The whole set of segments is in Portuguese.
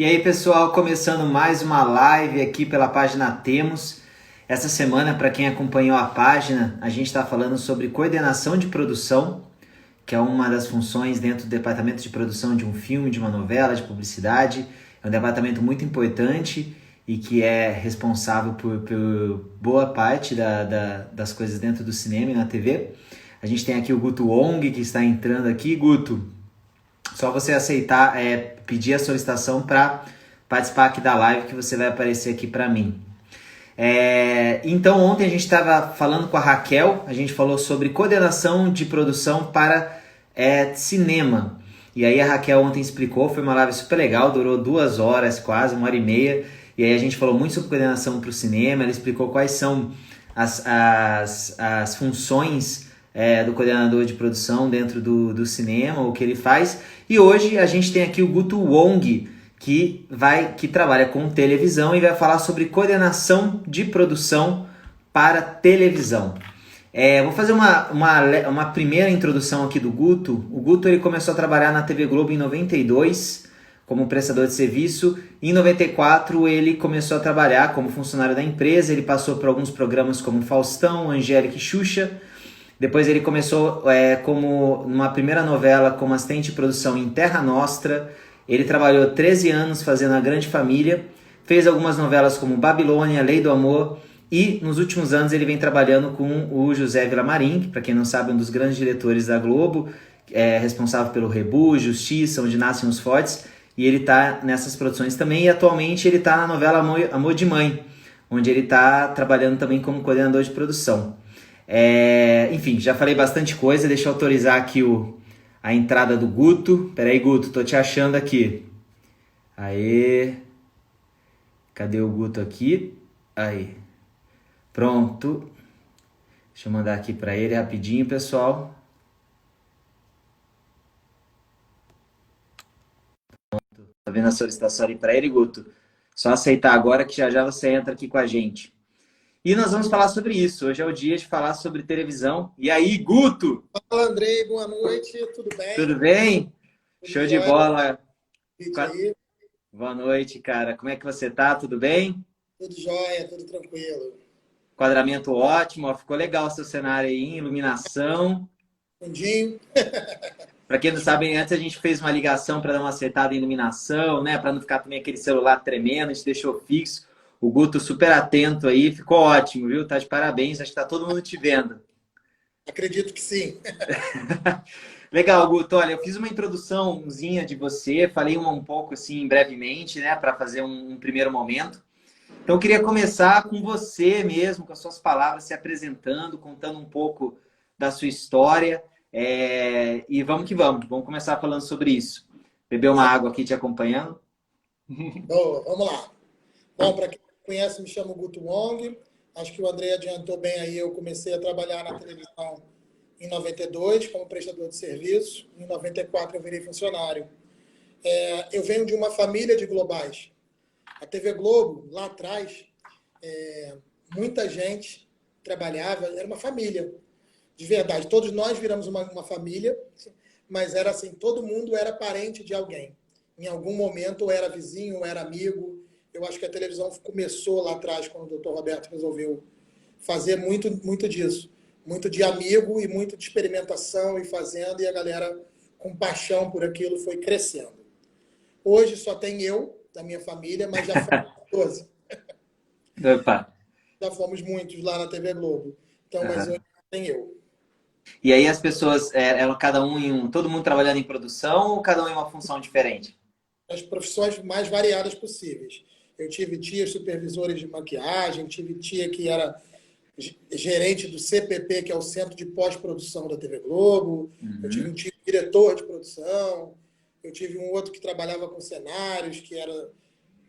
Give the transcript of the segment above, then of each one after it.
E aí, pessoal, começando mais uma live aqui pela página Temos. Essa semana, para quem acompanhou a página, a gente está falando sobre coordenação de produção, que é uma das funções dentro do departamento de produção de um filme, de uma novela, de publicidade. É um departamento muito importante e que é responsável por boa parte das coisas dentro do cinema e na TV. A gente tem aqui o Guto Wong, que está entrando aqui. Guto, só você aceitar, pedir a solicitação para participar aqui da live que você vai aparecer aqui para mim. Então ontem a gente estava falando com a Raquel, a gente falou sobre coordenação de produção para cinema. E aí a Raquel ontem explicou, foi uma live super legal, durou 2 horas quase, 1h30. E aí a gente falou muito sobre coordenação para o cinema, ela explicou quais são as funções do coordenador de produção dentro do cinema, o que ele faz. E hoje a gente tem aqui o Guto Wong, que trabalha com televisão e vai falar sobre coordenação de produção para televisão. Vou fazer uma primeira introdução aqui do Guto. O Guto ele começou a trabalhar na TV Globo em 92 como prestador de serviço. Em 94 ele começou a trabalhar como funcionário da empresa. Ele passou por alguns programas como Faustão, Angélica e Xuxa. Depois ele começou como numa primeira novela como assistente de produção em Terra Nostra. Ele trabalhou 13 anos fazendo A Grande Família, fez algumas novelas como Babilônia, Lei do Amor, e nos últimos anos ele vem trabalhando com o José Villamarim, que para quem não sabe é um dos grandes diretores da Globo, responsável pelo Rebu, Justiça, Onde Nascem os Fortes, e ele está nessas produções também, e atualmente ele está na novela Amor de Mãe, onde ele está trabalhando também como coordenador de produção. Enfim, já falei bastante coisa, deixa eu autorizar aqui a entrada do Guto. Peraí, Guto, tô te achando aqui. Aê. Cadê o Guto aqui? Aí. Pronto. Deixa eu mandar aqui para ele rapidinho, pessoal. Pronto. Tá vendo a solicitação ali para ele, Guto? Só aceitar agora que já você entra aqui com a gente. E nós vamos falar sobre isso. Hoje é o dia de falar sobre televisão. E aí, Guto? Fala, Andrei. Boa noite. Tudo bem? Tudo bem? Tudo Show de jóia? bola. Aí? Boa noite, cara. Como é que você tá? Tudo bem? Tudo jóia, tudo tranquilo. Enquadramento ótimo. Ó, ficou legal o seu cenário aí, iluminação. Fundinho. Para quem não sabe, antes a gente fez uma ligação para dar uma acertada em iluminação, né? Para não ficar também aquele celular tremendo, a gente deixou fixo. O Guto super atento aí, ficou ótimo, viu? Tá de parabéns, acho que tá todo mundo te vendo. Acredito que sim. Legal, Guto. Olha, eu fiz uma introduçãozinha de você, falei um pouco assim brevemente, né, para fazer um primeiro momento. Então, eu queria começar com você mesmo, com as suas palavras, se apresentando, contando um pouco da sua história. E vamos que vamos. Vamos começar falando sobre isso. Beber uma água aqui te acompanhando. Boa, vamos lá. Bom, para quem não conhece, me chamo Guto Wong. Acho que o Andrei adiantou bem aí. Eu comecei a trabalhar na televisão em 92 como prestador de serviço. Em 94 eu virei funcionário. Eu venho de uma família de globais. A TV Globo, lá atrás, muita gente trabalhava, era uma família, de verdade. Todos nós viramos uma família, mas era assim, todo mundo era parente de alguém. Em algum momento, ou era vizinho, ou era amigo. Eu acho que a televisão começou lá atrás, quando o Dr. Roberto resolveu fazer muito disso. Muito de amigo e muito de experimentação e fazendo, e a galera com paixão por aquilo foi crescendo. Hoje só tem eu, da minha família, mas já fomos 12. Opa. Já fomos muitos lá na TV Globo. Então, mas hoje só tem eu. E aí as pessoas, eram cada um todo mundo trabalhando em produção ou cada um em uma função diferente? As profissões mais variadas possíveis. Eu tive tias supervisores de maquiagem, tive tia que era gerente do CPP, que é o Centro de Pós-Produção da TV Globo. Eu tive um tio diretor de produção. Eu tive um outro que trabalhava com cenários, que era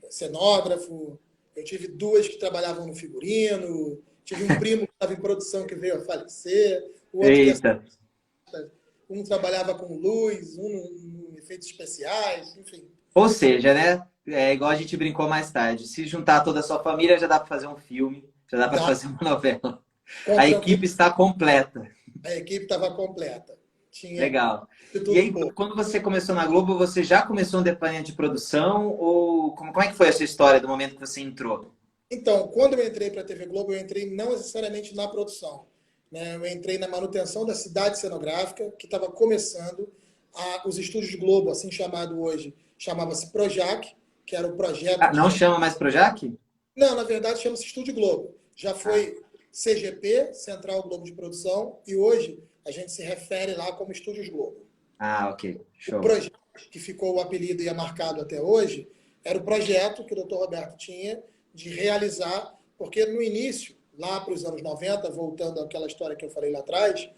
cenógrafo. Eu tive 2 que trabalhavam no figurino. Tive um primo que estava em produção que veio a falecer. O outro Eita. um trabalhava com luz, um em efeitos especiais, enfim. Ou seja, né? É igual a gente brincou mais tarde. Se juntar toda a sua família, já dá para fazer um filme, já dá para fazer uma novela. A equipe está completa. A equipe estava completa. Tinha Legal. de E tudo um aí, pouco. quando você começou na Globo, você já começou um departamento de produção? Ou como é que foi essa história do momento que você entrou? Então, quando eu entrei para a TV Globo, eu entrei não necessariamente na produção, né? Eu entrei na manutenção da cidade cenográfica, que estava começando os estúdios Globo, assim chamado hoje, chamava-se Projac, que era o projeto Ah, de... não chama mais Projac? Não, na verdade chama-se Estúdio Globo. Já Ah, foi CGP, Central Globo de Produção, e hoje a gente se refere lá como Estúdios Globo. ok. O Show. projeto que ficou o apelido e é marcado até hoje era o projeto que o Dr. Roberto tinha de realizar, porque no início, lá para os anos 90, voltando àquela história que eu falei lá atrás,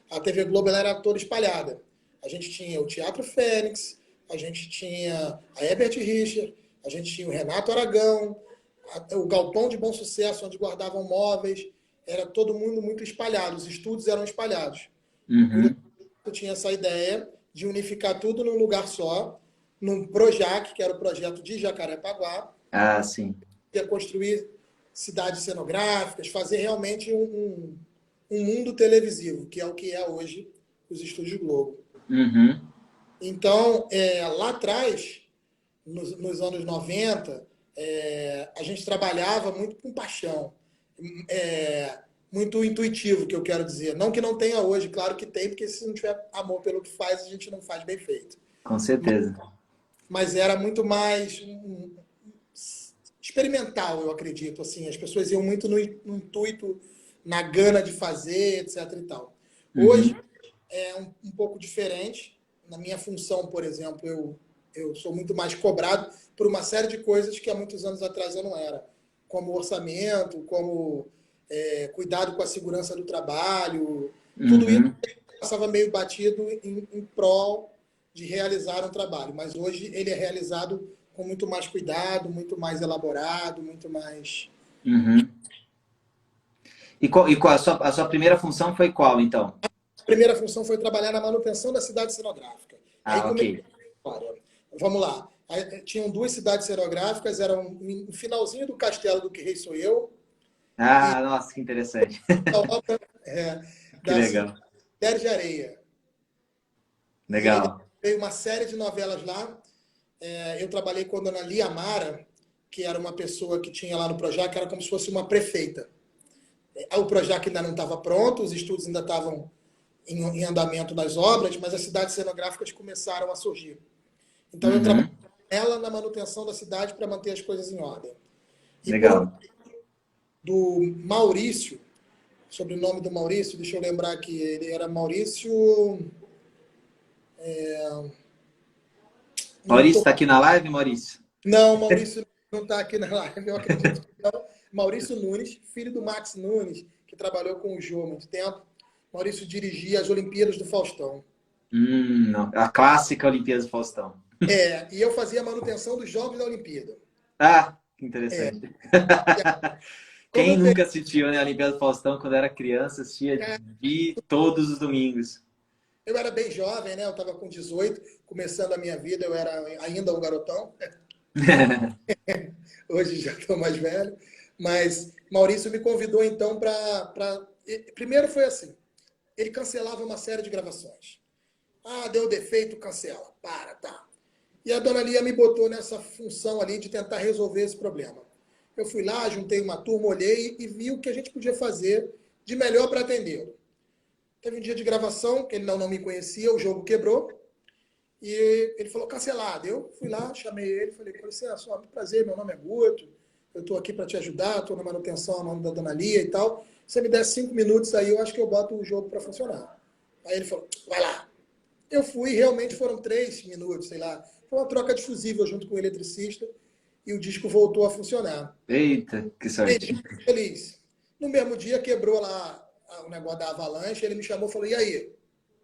a TV Globo ela era toda espalhada. A gente tinha o Teatro Fênix, a gente tinha a Herbert Richard, a gente tinha o Renato Aragão, o Galpão de Bom Sucesso, onde guardavam móveis, era todo mundo muito espalhado, os estúdios eram espalhados. E o Uhum. eu tinha essa ideia de unificar tudo num lugar só, num Projac, que era o projeto de Jacarepaguá, Ah, sim. ia construir cidades cenográficas, fazer realmente um mundo televisivo, que é o que é hoje os Estúdios Globo. Uhum. Então, lá atrás, nos anos 90, a gente trabalhava muito com paixão. É, muito intuitivo, que eu quero dizer. Não que não tenha hoje, claro que tem, porque se não tiver amor pelo que faz, a gente não faz bem feito. Com certeza. Mas era muito mais experimental, eu acredito. Assim, as pessoas iam muito no intuito, na gana de fazer, etc. e tal. Hoje Uhum. é um pouco diferente. Na minha função, por exemplo, eu sou muito mais cobrado por uma série de coisas que há muitos anos atrás eu não era. Como orçamento, como cuidado com a segurança do trabalho. Tudo isso Uhum. passava meio batido em prol de realizar um trabalho. Mas hoje ele é realizado com muito mais cuidado, muito mais elaborado, muito mais... Uhum. A sua primeira função foi qual, então? A primeira função foi trabalhar na manutenção da cidade cenográfica. Aí Ah, ok. comecei a história. Vamos lá. Aí, tinham duas cidades cenográficas, eram no finalzinho do Castelo do Que Rei Sou Eu e Ah, nossa, que interessante. a obra Que da cidade legal. de Areia. E aí Legal. veio uma série de novelas lá. Eu trabalhei com a dona Lia Amara, que era uma pessoa que tinha lá no Projac, que era como se fosse uma prefeita. O Projac ainda não estava pronto, os estudos ainda estavam em andamento nas obras, mas as cidades cenográficas começaram a surgir. Então eu trabalhei Uhum. com ela na manutenção da cidade para manter as coisas em ordem. E por um Legal. do Maurício, sobre o nome do Maurício, deixa eu lembrar que ele era Maurício. Não, Maurício, está aqui na live, Maurício? não, Maurício não está aqui na live, eu acredito que não. Maurício Nunes, filho do Max Nunes, que trabalhou com o Jô há muito tempo. Maurício dirigia as Olimpíadas do Faustão. Não. A clássica Olimpíada do Faustão. E eu fazia a manutenção dos Jogos da Olimpíada. Ah, que interessante. E como Quem eu nunca assistiu, né, a Olimpíada do Faustão quando era criança, assistia de todos os domingos. Eu era bem jovem, né? Eu estava com 18, começando a minha vida, eu era ainda um garotão. Hoje já estou mais velho. Mas Maurício me convidou então para. Primeiro foi assim: ele cancelava uma série de gravações. Ah, deu defeito, cancela. Para, tá. E a dona Lia me botou nessa função ali de tentar resolver esse problema. Eu fui lá, juntei uma turma, olhei e vi o que a gente podia fazer de melhor para atendê-lo. Teve um dia de gravação, que ele não me conhecia, o jogo quebrou. E ele falou, cancelado. Eu fui lá, chamei ele, falei, com licença, ó, prazer, meu nome é Guto, eu estou aqui para te ajudar, estou na manutenção a nome da dona Lia e tal. Se você me der 5 minutos aí, eu acho que eu boto o jogo para funcionar. Aí ele falou, vai lá. Eu fui, realmente foram 3 minutos, sei lá. Foi uma troca de fusível junto com o eletricista e o disco voltou a funcionar. Eita, que sorte. Feliz. No mesmo dia quebrou lá o negócio da avalanche, ele me chamou e falou, e aí,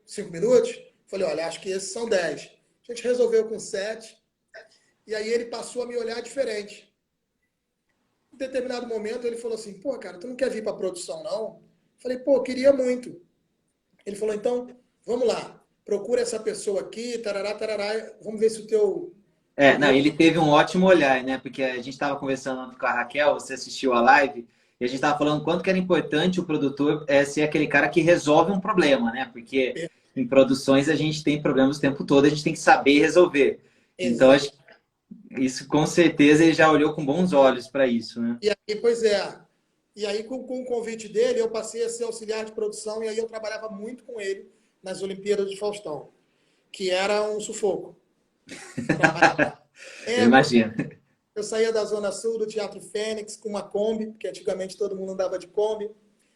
5 minutos? Falei, olha, acho que esses são 10. A gente resolveu com 7. E aí ele passou a me olhar diferente. Em determinado momento ele falou assim, pô, cara, tu não quer vir para produção, não? Falei, pô, queria muito. Ele falou, então, vamos lá, procura essa pessoa aqui, tarará, tarará, vamos ver se o teu... Não, ele teve um ótimo olhar, né? Porque a gente estava conversando ontem com a Raquel, você assistiu a live, e a gente estava falando quanto que era importante o produtor ser aquele cara que resolve um problema, né? Porque em produções a gente tem problemas o tempo todo, a gente tem que saber resolver. Então, Exato. acho que isso com certeza ele já olhou com bons olhos para isso, né? E aí, pois é. E aí, com o convite dele, eu passei a ser auxiliar de produção e aí eu trabalhava muito com ele nas Olimpíadas de Faustão, que era um sufoco. Eu É, porque imagino. eu saía da Zona Sul, do Teatro Fênix, com uma Kombi, porque antigamente todo mundo andava de Kombi.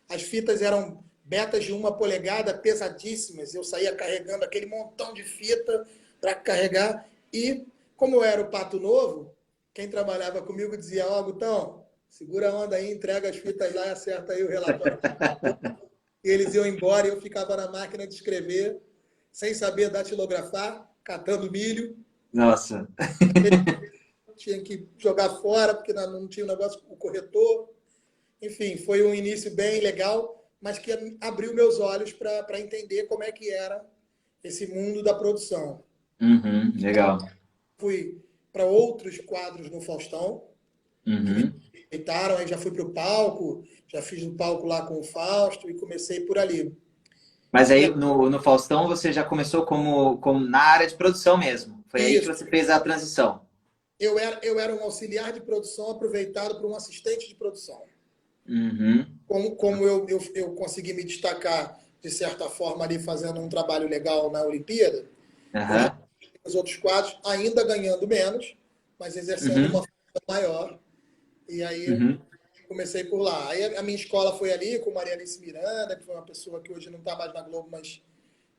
As fitas eram betas de 1 polegada, pesadíssimas. Eu saía carregando aquele montão de fita para carregar. E, como eu era o pato novo, quem trabalhava comigo dizia: Ó, Gutão, segura a onda aí, entrega as fitas lá e acerta aí o relatório. E eles iam embora e eu ficava na máquina de escrever, sem saber datilografar, catando milho. Nossa. Tinha que jogar fora, porque não tinha o negócio, o corretor. Enfim, foi um início bem legal, mas que abriu meus olhos para entender como é que era esse mundo da produção. Uhum, legal. Fui para outros quadros no Faustão, que me Uhum. respeitaram, aí já fui para o palco, já fiz um palco lá com o Fausto e comecei por ali. Mas E aí aí, no Faustão você já começou como na área de produção mesmo. Foi aí que isso, você fez a transição. eu era um auxiliar de produção aproveitado por um assistente de produção. Uhum. Como eu consegui me destacar, de certa forma, ali fazendo um trabalho legal na Olimpíada, eu já Aham. os outros quadros, ainda ganhando menos, mas exercendo uma Uhum. função maior. E aí Uhum. comecei por lá. Aí a minha escola foi ali com Maria Alice Miranda, que foi uma pessoa que hoje não está mais na Globo, mas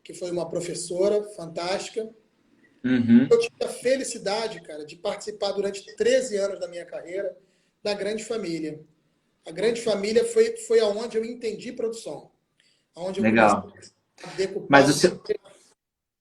que foi uma professora fantástica. Eu Uhum. tive a felicidade, cara, de participar durante 13 anos da minha carreira da Grande Família. A Grande Família foi aonde eu entendi produção, aonde eu comecei Legal. a decupar Mas um.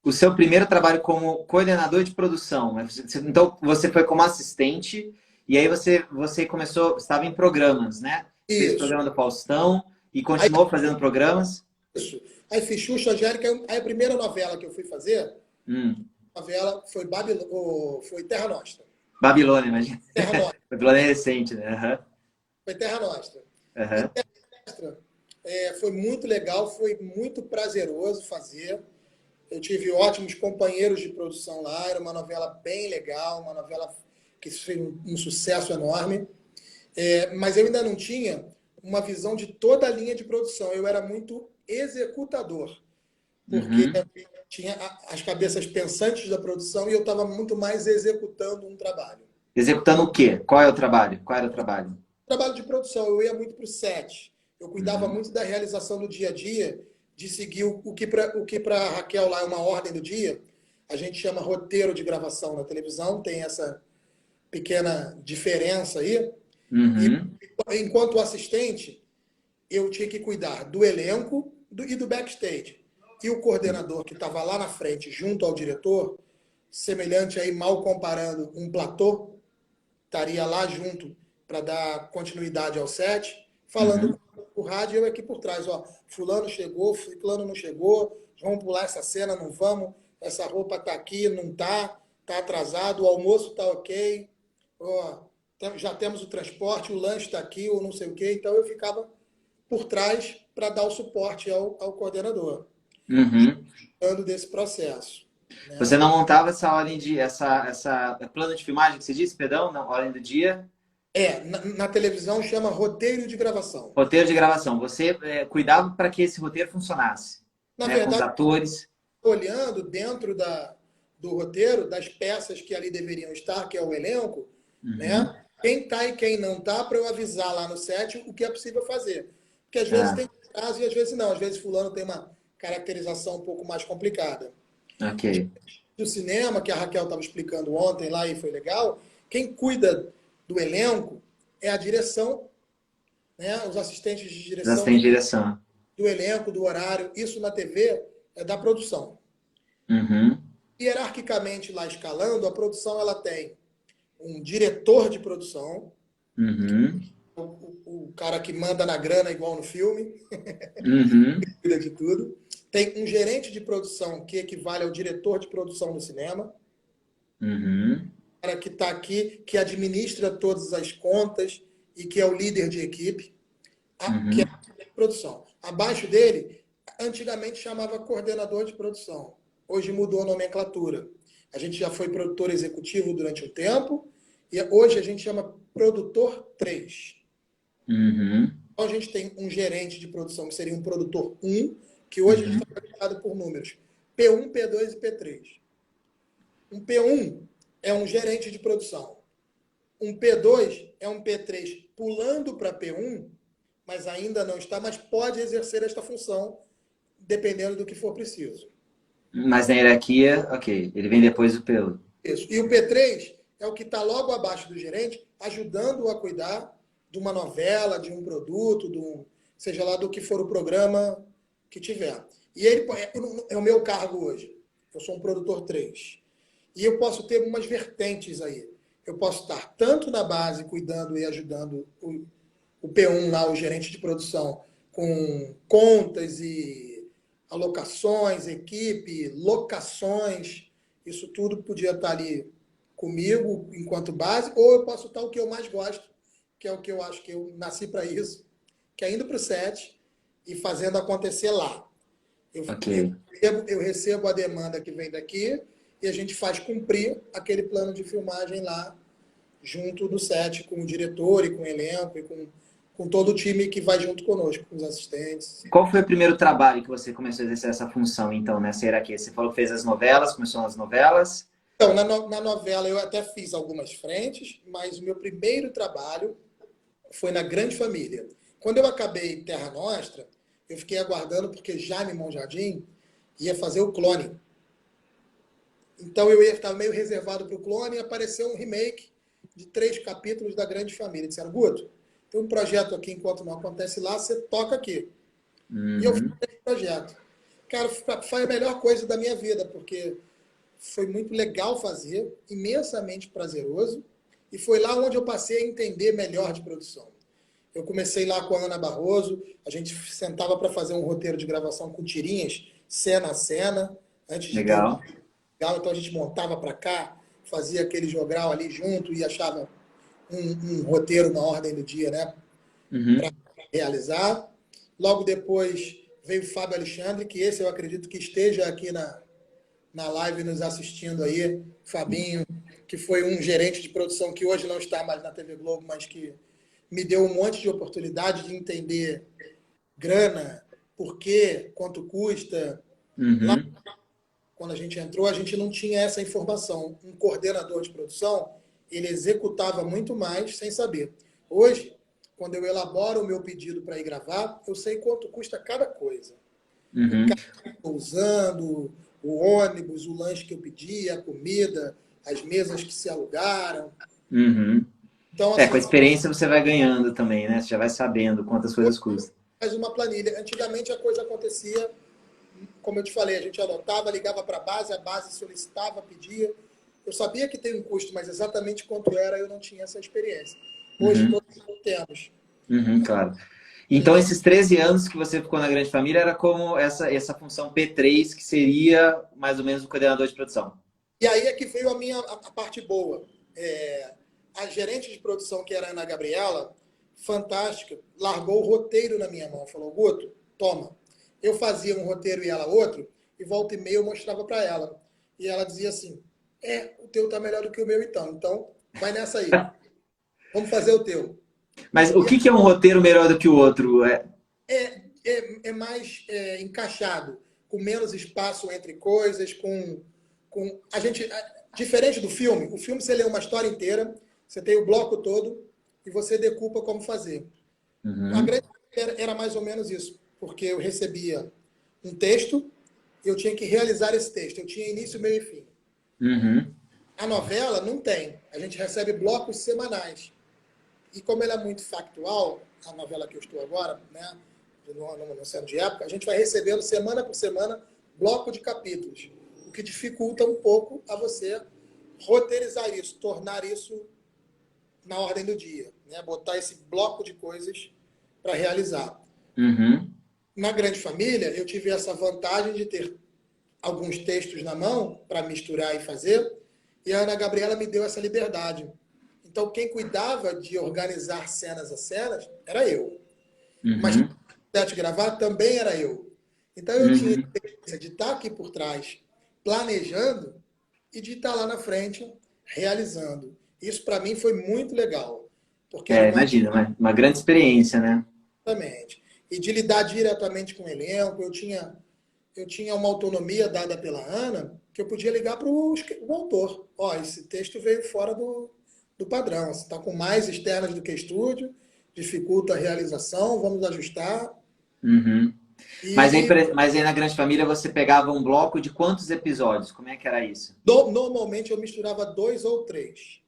o seu primeiro trabalho como coordenador de produção, né? Então você foi como assistente e aí você começou, estava em programas, né? Fez o Isso, programa do Faustão e aí, continuou fazendo programas. isso. Aí fiz Xuxa, Angélica, aí a primeira novela que eu fui fazer, Hum. a novela foi, foi Terra Nostra. Babilônia, imagina. Terra Nostra. Babilônia é recente, né? Aham. Foi Terra Nostra. E Aham. Terra Nostra foi muito legal, foi muito prazeroso fazer. Eu tive ótimos companheiros de produção lá, era uma novela bem legal, uma novela que fez um sucesso enorme. Mas eu ainda não tinha uma visão de toda a linha de produção. Eu era muito executador, porque Uhum. tinha as cabeças pensantes da produção e eu estava muito mais executando um trabalho. Executando o quê? Qual é o trabalho? Qual era o trabalho? Trabalho de produção, eu ia muito para o set. Eu cuidava Uhum. muito da realização do dia a dia, de seguir o que para a Raquel lá é uma ordem do dia. A gente chama roteiro de gravação na televisão, tem essa pequena diferença aí. E Uhum. enquanto assistente, eu tinha que cuidar do elenco e do backstage. E o coordenador que estava lá na frente, junto ao diretor, semelhante aí, mal comparando, um platô, estaria lá junto para dar continuidade ao set, falando Uhum. com o rádio e eu aqui por trás, ó, fulano chegou, fulano não chegou, vamos pular essa cena, não vamos, essa roupa tá aqui, não tá, tá atrasado, o almoço tá ok, ó, já temos o transporte, o lanche está aqui, ou não sei o quê, então eu ficava por trás para dar o suporte ao coordenador, Uhum. dando desse processo. Você Né? não montava essa ordem de essa plano de filmagem que você disse, perdão, na ordem do dia, Na televisão chama roteiro de gravação. roteiro de gravação. Você cuidava para que esse roteiro funcionasse, Na né? Com os verdade, atores. olhando dentro do roteiro, das peças que ali deveriam estar, que é o elenco, Uhum. né? Quem está e quem não está, para eu avisar lá no set o que é possível fazer. Porque às vezes Ah, tem caso e às vezes não. Às vezes fulano tem uma caracterização um pouco mais complicada. ok. Do cinema, que a Raquel estava explicando ontem lá e foi legal, quem cuida do elenco é a direção, né? Os assistentes de Já direção tem direção. do elenco, do horário. Isso na TV é da produção. Uhum. Hierarquicamente lá escalando, a produção ela tem um diretor de produção, Uhum. o cara que manda na grana igual no filme, Uhum. cuida de tudo. Tem um gerente de produção que equivale ao diretor de produção no cinema, Uhum. o cara que está aqui, que administra todas as contas e que é o líder de equipe, que é Uhum. a produção. Abaixo dele, Antigamente chamava coordenador de produção. Hoje mudou a nomenclatura. A gente já foi produtor executivo durante um tempo e hoje a gente chama produtor 3. Uhum. Então a gente tem um gerente de produção que seria um produtor 1, que hoje a gente está classificado por números P1, P2 e P3. Um P1 é um gerente de produção. Um P2 é um P3 pulando para P1, mas ainda não está, mas pode exercer esta função dependendo do que for preciso. Mas na hierarquia, ok, ele vem depois do PU. Isso. E o P3 é o que está logo abaixo do gerente, ajudando-o a cuidar de uma novela, de um produto, seja lá do que for o programa que tiver. E ele é o meu cargo hoje. Eu sou um produtor 3. E eu posso ter umas vertentes aí. Eu posso estar tanto na base, cuidando e ajudando o P1 lá, o gerente de produção, com contas e alocações, equipe, locações, isso tudo podia estar ali comigo enquanto base, ou eu posso estar o que eu mais gosto, que é o que eu acho que eu nasci para isso, que é indo para o set e fazendo acontecer lá. Ok. Eu recebo a demanda que vem daqui e a gente faz cumprir aquele plano de filmagem lá, junto do set, com o diretor e com o elenco e com todo o time que vai junto conosco, com os assistentes. Qual foi o primeiro trabalho que você começou a exercer essa função, então, nessa hierarquia? Você falou que fez as novelas, começou nas novelas? Então, na novela eu até fiz algumas frentes, mas o meu primeiro trabalho foi na Grande Família. Quando eu acabei Terra Nostra, eu fiquei aguardando porque Jaime Monjardim ia fazer o Clone. Então eu ia estar meio reservado para o Clone e apareceu um remake de 3 capítulos da Grande Família. Disseram, Guto, tem um projeto aqui, enquanto não acontece lá, você toca aqui. E eu fiz esse projeto. Cara, foi a melhor coisa da minha vida, porque foi muito legal fazer, imensamente prazeroso, e foi lá onde eu passei a entender melhor de produção. Eu comecei lá com a Ana Barroso, a gente sentava para fazer um roteiro de gravação com tirinhas, cena a cena, antes de ter o Legal. então a gente montava para cá, fazia aquele jogral ali junto e achava um roteiro na ordem do dia, né, para Uhum. realizar. Logo depois veio o Fábio Alexandre, que esse eu acredito que esteja aqui na live nos assistindo aí, Fabinho, que foi um gerente de produção que hoje não está mais na TV Globo, mas que me deu um monte de oportunidade de entender grana, por quê, quanto custa. Lá, Uhum. quando a gente entrou, a gente não tinha essa informação. Um coordenador de produção, ele executava muito mais sem saber. Hoje, quando eu elaboro o meu pedido para ir gravar, eu sei quanto custa cada coisa. O Uhum. carro que eu estou usando, o ônibus, o lanche que eu pedi, a comida, as mesas que se alugaram. Uhum. Então, É, com a assim, experiência você vai ganhando também, né? Você já vai sabendo quantas coisas custam. faz uma planilha. Antigamente a coisa acontecia, como eu te falei, a gente anotava, ligava para a base solicitava, pedia. Eu sabia que tem um custo, mas exatamente quanto era eu não tinha essa experiência. Hoje Uhum. todos temos. Uhum, claro. Então, esses 13 anos que você ficou na Grande Família era como essa função P3, que seria mais ou menos o coordenador de produção. E aí é que veio a parte boa. A gerente de produção, que era a Ana Gabriela, fantástica, largou o roteiro na minha mão. Falou, Guto, toma. Eu fazia um roteiro e ela outro, e volta e meia eu mostrava para ela. E ela dizia assim, o teu tá melhor do que o meu então vai nessa aí. Vamos fazer o teu. Mas o E que que é um roteiro melhor do que o outro? é mais encaixado, com menos espaço entre coisas, com a gente diferente do filme. O filme você lê uma história inteira, você tem o bloco todo e você decupa como fazer. A Uhum. grande era mais ou menos isso, porque eu recebia um texto e eu tinha que realizar esse texto. Eu tinha início, meio e fim. Uhum. A novela não tem. A gente recebe blocos semanais. E como ela é muito factual, a novela que eu estou agora, né, no centro de época, a gente vai recebendo semana por semana bloco de capítulos, o que dificulta um pouco a você roteirizar isso, tornar isso na ordem do dia, né, botar esse bloco de coisas para realizar. Uhum. Na Grande Família, eu tive essa vantagem de ter alguns textos na mão para misturar e fazer, e a Ana Gabriela me deu essa liberdade. Então, quem cuidava de organizar cenas a cenas era eu. Mas Uhum. de gravar também era eu. Então eu tinha a Uhum. experiência de estar aqui por trás, planejando, e de estar lá na frente, realizando. Isso para mim foi muito legal, porque era É, uma imagina, uma grande experiência, né? exatamente. E de lidar diretamente com o elenco, eu tinha uma autonomia dada pela Ana, que eu podia ligar para o autor. Ó, esse texto veio fora do padrão. Você está com mais externas do que estúdio, dificulta a realização, vamos ajustar. Uhum. E Mas aí na Grande Família você pegava um bloco de quantos episódios? Como é que era isso? normalmente eu misturava dois ou três,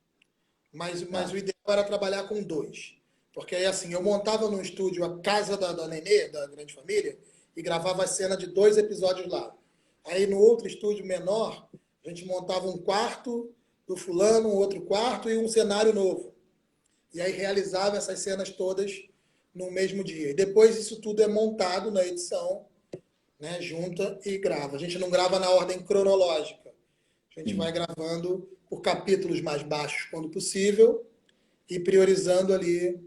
mas Tá. o ideal era trabalhar com dois. Porque aí, assim, eu montava no estúdio a casa da Nenê, da Grande Família, e gravava a cena de 2 episódios lá. Aí no outro estúdio menor, a gente montava um quarto do fulano, um outro quarto e um cenário novo. E aí realizava essas cenas todas no mesmo dia. E depois isso tudo é montado na edição, né, junta e grava. A gente não grava na ordem cronológica. A gente vai Sim. gravando por capítulos mais baixos quando possível e priorizando ali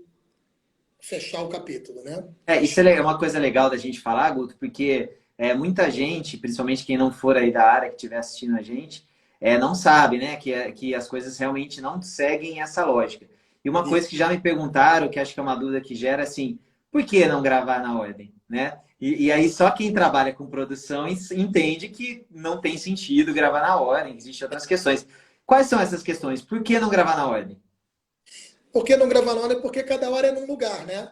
fechar o capítulo, né? Isso é uma coisa legal da gente falar, Guto, porque muita gente, principalmente quem não for aí da área, que estiver assistindo a gente, não sabe, né, que as coisas realmente não seguem essa lógica. E uma E, coisa que já me perguntaram, que acho que é uma dúvida que gera, assim, por que não gravar na ordem, né? E aí só quem trabalha com produção entende que não tem sentido gravar na ordem, existem outras questões. Quais são essas questões? Por que não gravar na ordem? por que não gravar na hora? Porque cada hora é num lugar, né?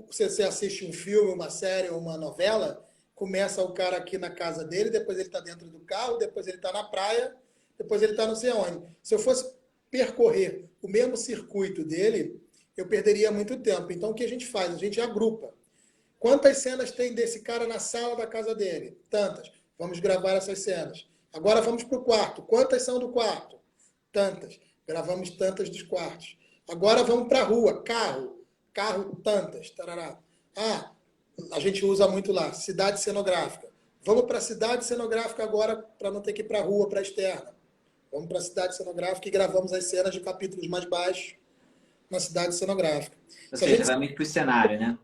Você assiste um filme, uma série, uma novela, começa o cara aqui na casa dele, depois ele está dentro do carro, depois ele está na praia, depois ele está não sei onde. Se eu fosse percorrer o mesmo circuito dele, eu perderia muito tempo. Então o que a gente faz? A gente agrupa. Quantas cenas tem desse cara na sala da casa dele? Tantas. Vamos gravar essas cenas. Agora vamos para o quarto. Quantas são do quarto? Tantas. Gravamos tantas dos quartos. Agora vamos para a rua. Carro. Carro, tantas. Tarará. Ah, a gente usa muito lá. Cidade cenográfica. Vamos para a cidade cenográfica agora para não ter que ir para a rua, para a externa. Vamos para a cidade cenográfica e gravamos as cenas de capítulos mais baixos na cidade cenográfica. Ou Se a seja, gente vai muito para o cenário, né?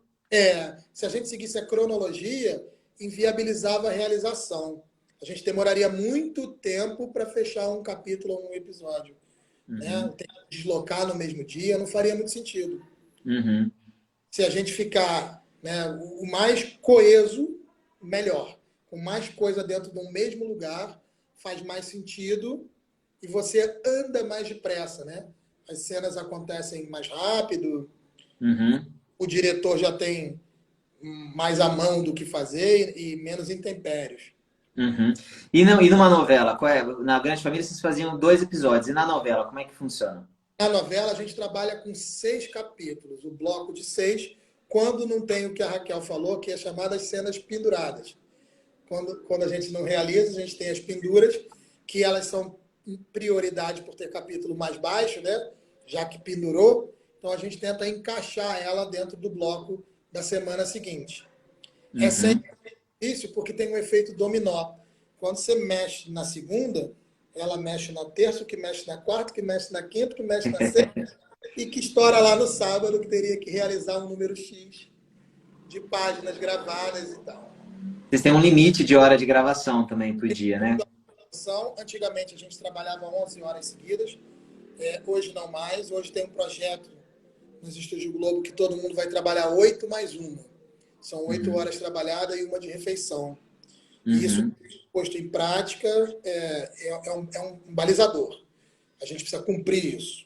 se a gente seguisse a cronologia, inviabilizava a realização. A gente demoraria muito tempo para fechar um capítulo ou um episódio. Né? Uhum. Tem que deslocar no mesmo dia, não faria muito sentido. Uhum. Se a gente ficar, né, o mais coeso, melhor. Com mais coisa dentro de um mesmo lugar, faz mais sentido e você anda mais depressa, né? As cenas acontecem mais rápido, Uhum. o diretor já tem mais à mão do que fazer e menos intempéries. Uhum. E numa novela? Qual é? Na Grande Família vocês faziam 2 episódios. E na novela, como é que funciona? Na novela, a gente trabalha com 6 capítulos, o bloco de 6, quando não tem o que a Raquel falou, que é chamadas cenas penduradas. Quando a gente não realiza, a gente tem as penduras, que elas são prioridade por ter capítulo mais baixo, né? Já que pendurou, então a gente tenta encaixar ela dentro do bloco da semana seguinte. É Uhum. sempre difícil porque tem um efeito dominó. Quando você mexe na segunda, ela mexe na terça, que mexe na quarta, que mexe na quinta, que mexe na sexta, e que estoura lá no sábado, que teria que realizar um número X de páginas gravadas e tal. Vocês têm um limite de hora de gravação também por dia, né? Antigamente a gente trabalhava 11 horas seguidas, hoje não mais. Hoje tem um projeto nos Estúdios Globo que todo mundo vai trabalhar 8 mais uma. São 8 Uhum. horas trabalhadas e uma de refeição. E isso, Uhum. posto em prática, é um balizador. A gente precisa cumprir isso.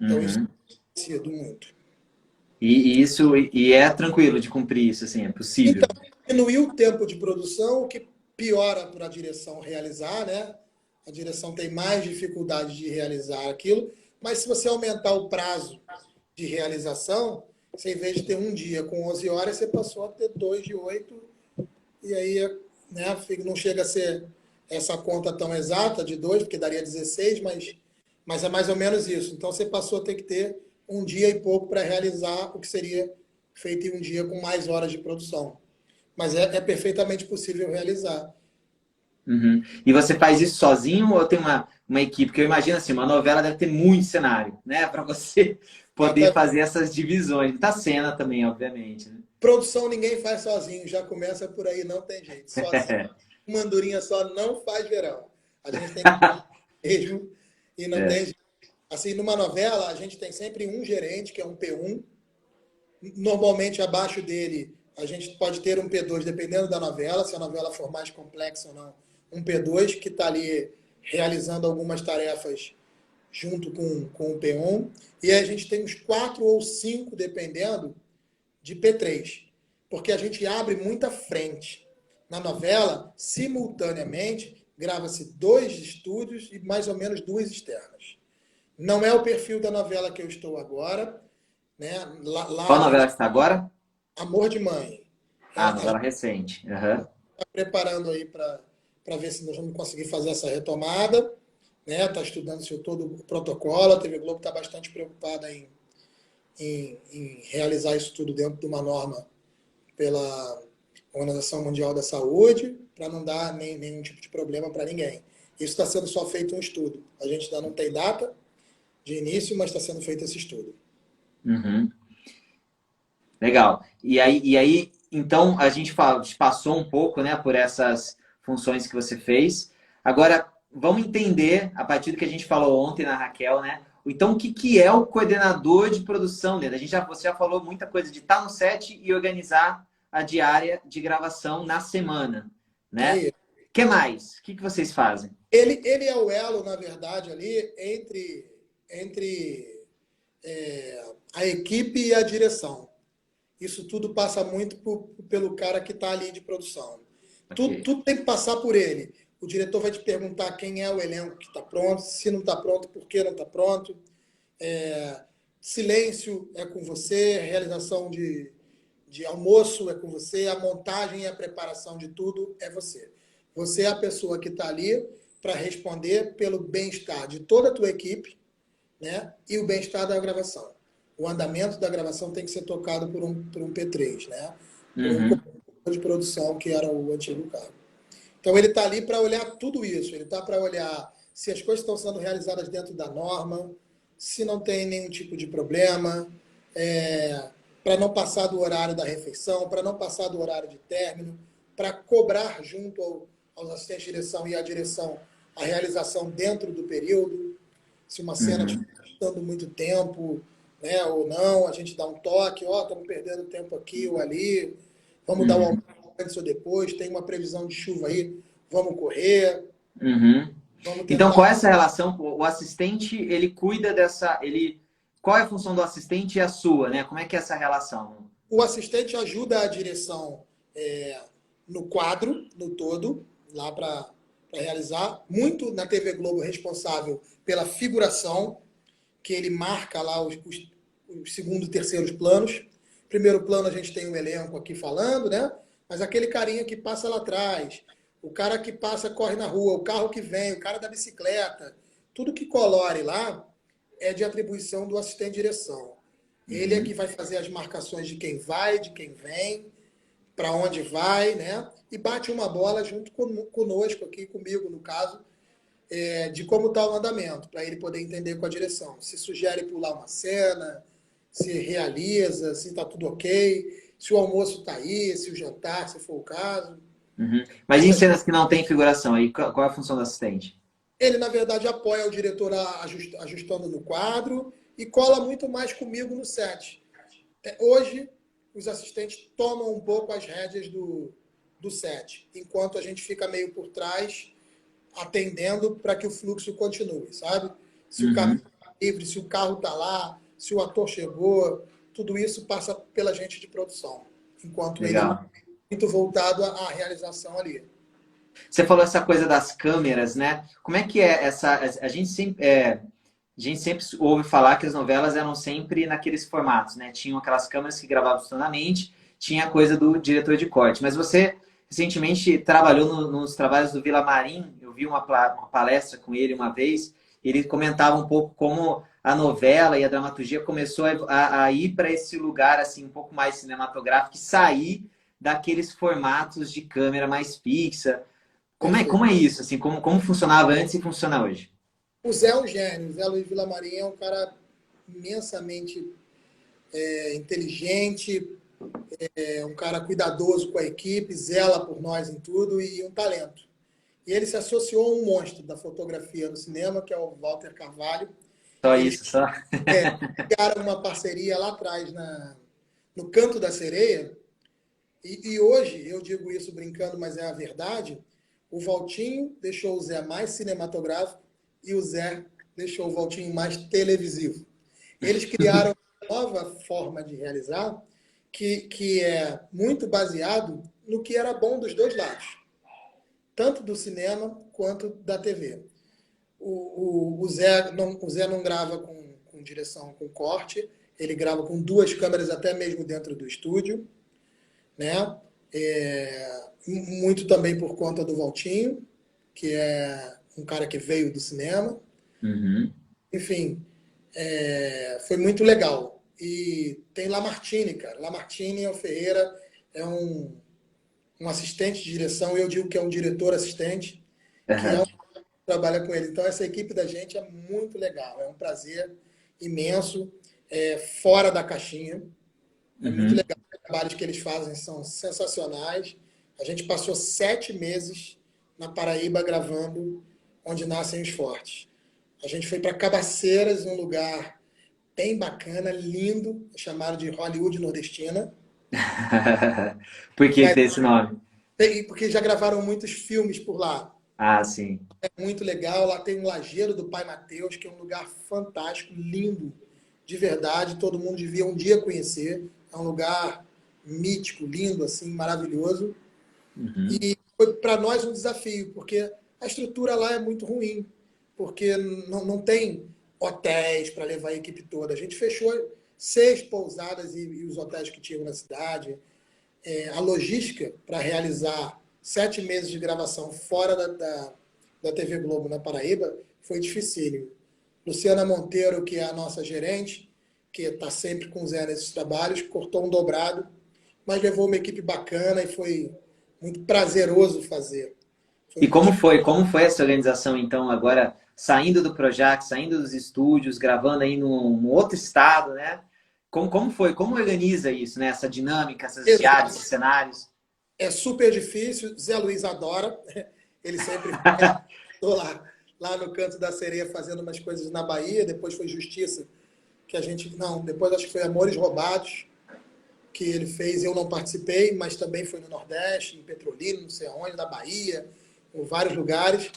Então, isso Uhum. tem sido muito. E é tranquilo de cumprir isso, assim, é Então, possível. diminuir o tempo de produção, o que piora para a direção realizar, né? A direção tem mais dificuldade de realizar aquilo, mas se você aumentar o prazo de realização, você, em vez de ter um dia com 11 horas, você passou a ter 2 de 8, e aí, né, não chega a ser essa conta tão exata de 2, porque daria 16, mas é mais ou menos isso. Então, você passou a ter que ter um dia e pouco para realizar o que seria feito em um dia com mais horas de produção. Mas é perfeitamente possível realizar. Uhum. E você faz isso sozinho ou tem uma equipe? Porque eu imagino assim, uma novela deve ter muito cenário, né? Para você poder Exatamente. fazer essas divisões. Da cena também, obviamente, né? Produção ninguém faz sozinho, já começa por aí, não tem jeito. Sozinho, uma andorinha só não faz verão. A gente tem que mesmo e não tem É. jeito. Assim, numa novela, a gente tem sempre um gerente, que é um P1. Normalmente, abaixo dele, a gente pode ter um P2, dependendo da novela, se a novela for mais complexa ou não. Um P2 que está ali realizando algumas tarefas junto com o P1. E aí a gente tem uns 4 ou 5, dependendo, de P3. Porque a gente abre muita frente. Na novela, simultaneamente, grava-se 2 estúdios e mais ou menos 2 externas. Não é o perfil da novela que eu estou agora, né? Lá Qual a novela gente, que está agora? Amor de Mãe. Ah, A gente novela recente. Aham. está preparando aí para ver se nós vamos conseguir fazer essa retomada, né? Está estudando se todo o protocolo. A TV Globo está bastante preocupada em realizar isso tudo dentro de uma norma pela Organização Mundial da Saúde, para não dar nenhum tipo de problema para ninguém. Isso está sendo só feito um estudo. A gente ainda não tem data de início, mas está sendo feito esse estudo. Uhum. Legal. E aí, então, a gente passou um pouco, né, por essas funções que você fez. Agora, vamos entender, a partir do que a gente falou ontem na Raquel, né? Então, o que, que é o coordenador de produção, Leda? Você já falou muita coisa de estar no set e organizar a diária de gravação na semana, É né? isso. O que mais? O que, que vocês fazem? Ele é o elo, na verdade, ali entre a equipe e a direção. Isso tudo passa muito pelo cara que está ali de produção. Tudo, Ok. tudo tem que passar por ele. O diretor vai te perguntar quem é o elenco que está pronto, se não está pronto, por que não está pronto. É, silêncio é com você, realização de almoço é com você, a montagem e a preparação de tudo é você. Você é a pessoa que está ali para responder pelo bem-estar de toda a tua equipe, né? E o bem-estar da gravação. O andamento da gravação tem que ser tocado por um P3, né? Por um Uhum. de produção, que era o antigo cargo. Então ele está ali para olhar tudo isso. Ele está para olhar se as coisas estão sendo realizadas dentro da norma, se não tem nenhum tipo de problema, para não passar do horário da refeição, para não passar do horário de término, para cobrar junto aos assistentes de direção e à direção a realização dentro do período. Se uma cena Uhum. estiver custando muito tempo, né, ou não, a gente dá um toque, ó, estamos perdendo tempo aqui ou ali, vamos dar um Uhum. aumento antes ou depois, tem uma previsão de chuva aí, vamos correr, Uhum. vamos Então, qual é tentar. essa relação? O assistente, ele cuida dessa. Qual é a função do assistente e a sua, né? Como é que é essa relação? O assistente ajuda a direção no quadro, no todo, lá para realizar. Muito na TV Globo responsável pela figuração, que ele marca lá os segundo e terceiros planos. Primeiro plano a gente tem um elenco aqui falando, né? Mas aquele carinha que passa lá atrás, o cara que passa, corre na rua, o carro que vem, o cara da bicicleta, tudo que colore lá é de atribuição do assistente de direção. Ele é que Uhum. vai fazer as marcações de quem vai, de quem vem, para onde vai, né? E bate uma bola junto conosco aqui, comigo no caso, de como está o andamento, para ele poder entender com a direção. Se sugere pular uma cena, se realiza, se está tudo ok, se o almoço está aí, se o jantar, se for o caso. Uhum. Mas em Essas... cenas que não tem figuração, aí qual é a função do assistente? Ele, na verdade, apoia o diretor ajustando no quadro e cola muito mais comigo no set. Hoje, os assistentes tomam um pouco as rédeas do set, enquanto a gente fica meio por trás, atendendo para que o fluxo continue, sabe? Se o caminho Uhum. está livre, se o carro está lá, se o ator chegou, tudo isso passa pela gente de produção, enquanto ele é Legal. muito voltado à realização ali. Você falou essa coisa das câmeras, né? Como é que é essa? A gente sempre ouve falar que as novelas eram sempre naqueles formatos, né? Tinham aquelas câmeras que gravavam instantaneamente, tinha a coisa do diretor de corte. Mas você recentemente trabalhou nos trabalhos do Vila Marim, eu vi uma palestra com ele uma vez, ele comentava um pouco como a novela e a dramaturgia começou a ir para esse lugar assim um pouco mais cinematográfico e sair daqueles formatos de câmera mais fixa. Como Perfeito. é isso? Assim, como funcionava antes e funciona hoje? O Zé é um gênio. O Zé Luiz Vilamarim é um cara imensamente inteligente, É um cara cuidadoso com a equipe, zela por nós em tudo e um talento. E ele se associou a um monstro da fotografia no cinema, que é o Walter Carvalho. Só Eles isso, só. criaram uma parceria lá atrás, no Canto da Sereia. E hoje, eu digo isso brincando, mas é a verdade, o Valtinho deixou o Zé mais cinematográfico e o Zé deixou o Valtinho mais televisivo. Eles criaram uma nova forma de realizar que é muito baseado no que era bom dos dois lados, tanto do cinema quanto da TV. O Zé não grava com direção, com corte, ele grava com duas câmeras até mesmo dentro do estúdio, né? Muito também por conta do Valtinho, que é um cara que veio do cinema. Uhum. Enfim, foi muito legal. E tem Lamartine, cara. Lamartine o Ferreira é um assistente de direção, eu digo que é um diretor assistente, que é Uhum. um que trabalha com ele. Então, essa equipe da gente é muito legal. É um prazer imenso, fora da caixinha. É muito Uhum. legal. Os trabalhos que eles fazem são sensacionais. A gente passou 7 meses na Paraíba gravando Onde Nascem os Fortes. A gente foi para Cabaceiras, um lugar bem bacana, lindo, chamado de Hollywood Nordestina. Por que que tem esse nome? Porque já gravaram muitos filmes por lá. Ah, sim. É muito legal. Lá tem um lajeiro do Pai Mateus, que é um lugar fantástico, lindo, de verdade. Todo mundo devia um dia conhecer. É um lugar mítico, lindo, assim, maravilhoso. Uhum. E foi para nós um desafio, porque a estrutura lá é muito ruim, porque não tem hotéis para levar a equipe toda. A gente fechou 6 pousadas e os hotéis que tinham na cidade. A logística para realizar 7 meses de gravação fora da TV Globo na Paraíba foi dificílimo. Luciana Monteiro, que é a nossa gerente, que está sempre com o Zé nesses trabalhos, cortou um dobrado, mas levou uma equipe bacana e foi muito prazeroso fazer. Foi E muito como difícil. foi? Como foi essa organização, então, agora saindo do Projac, saindo dos estúdios, gravando aí num outro estado, né? Como foi? Como organiza isso, né? Essa dinâmica, essas diárias, esses cenários? É super difícil. Zé Luiz adora. Ele sempre estou lá no Canto da Sereia fazendo umas coisas na Bahia. Depois foi Justiça, que a gente. Não, depois acho que foi Amores Roubados, que ele fez. Eu não participei, mas também foi no Nordeste, em Petrolina, não sei aonde, na Bahia, em vários lugares.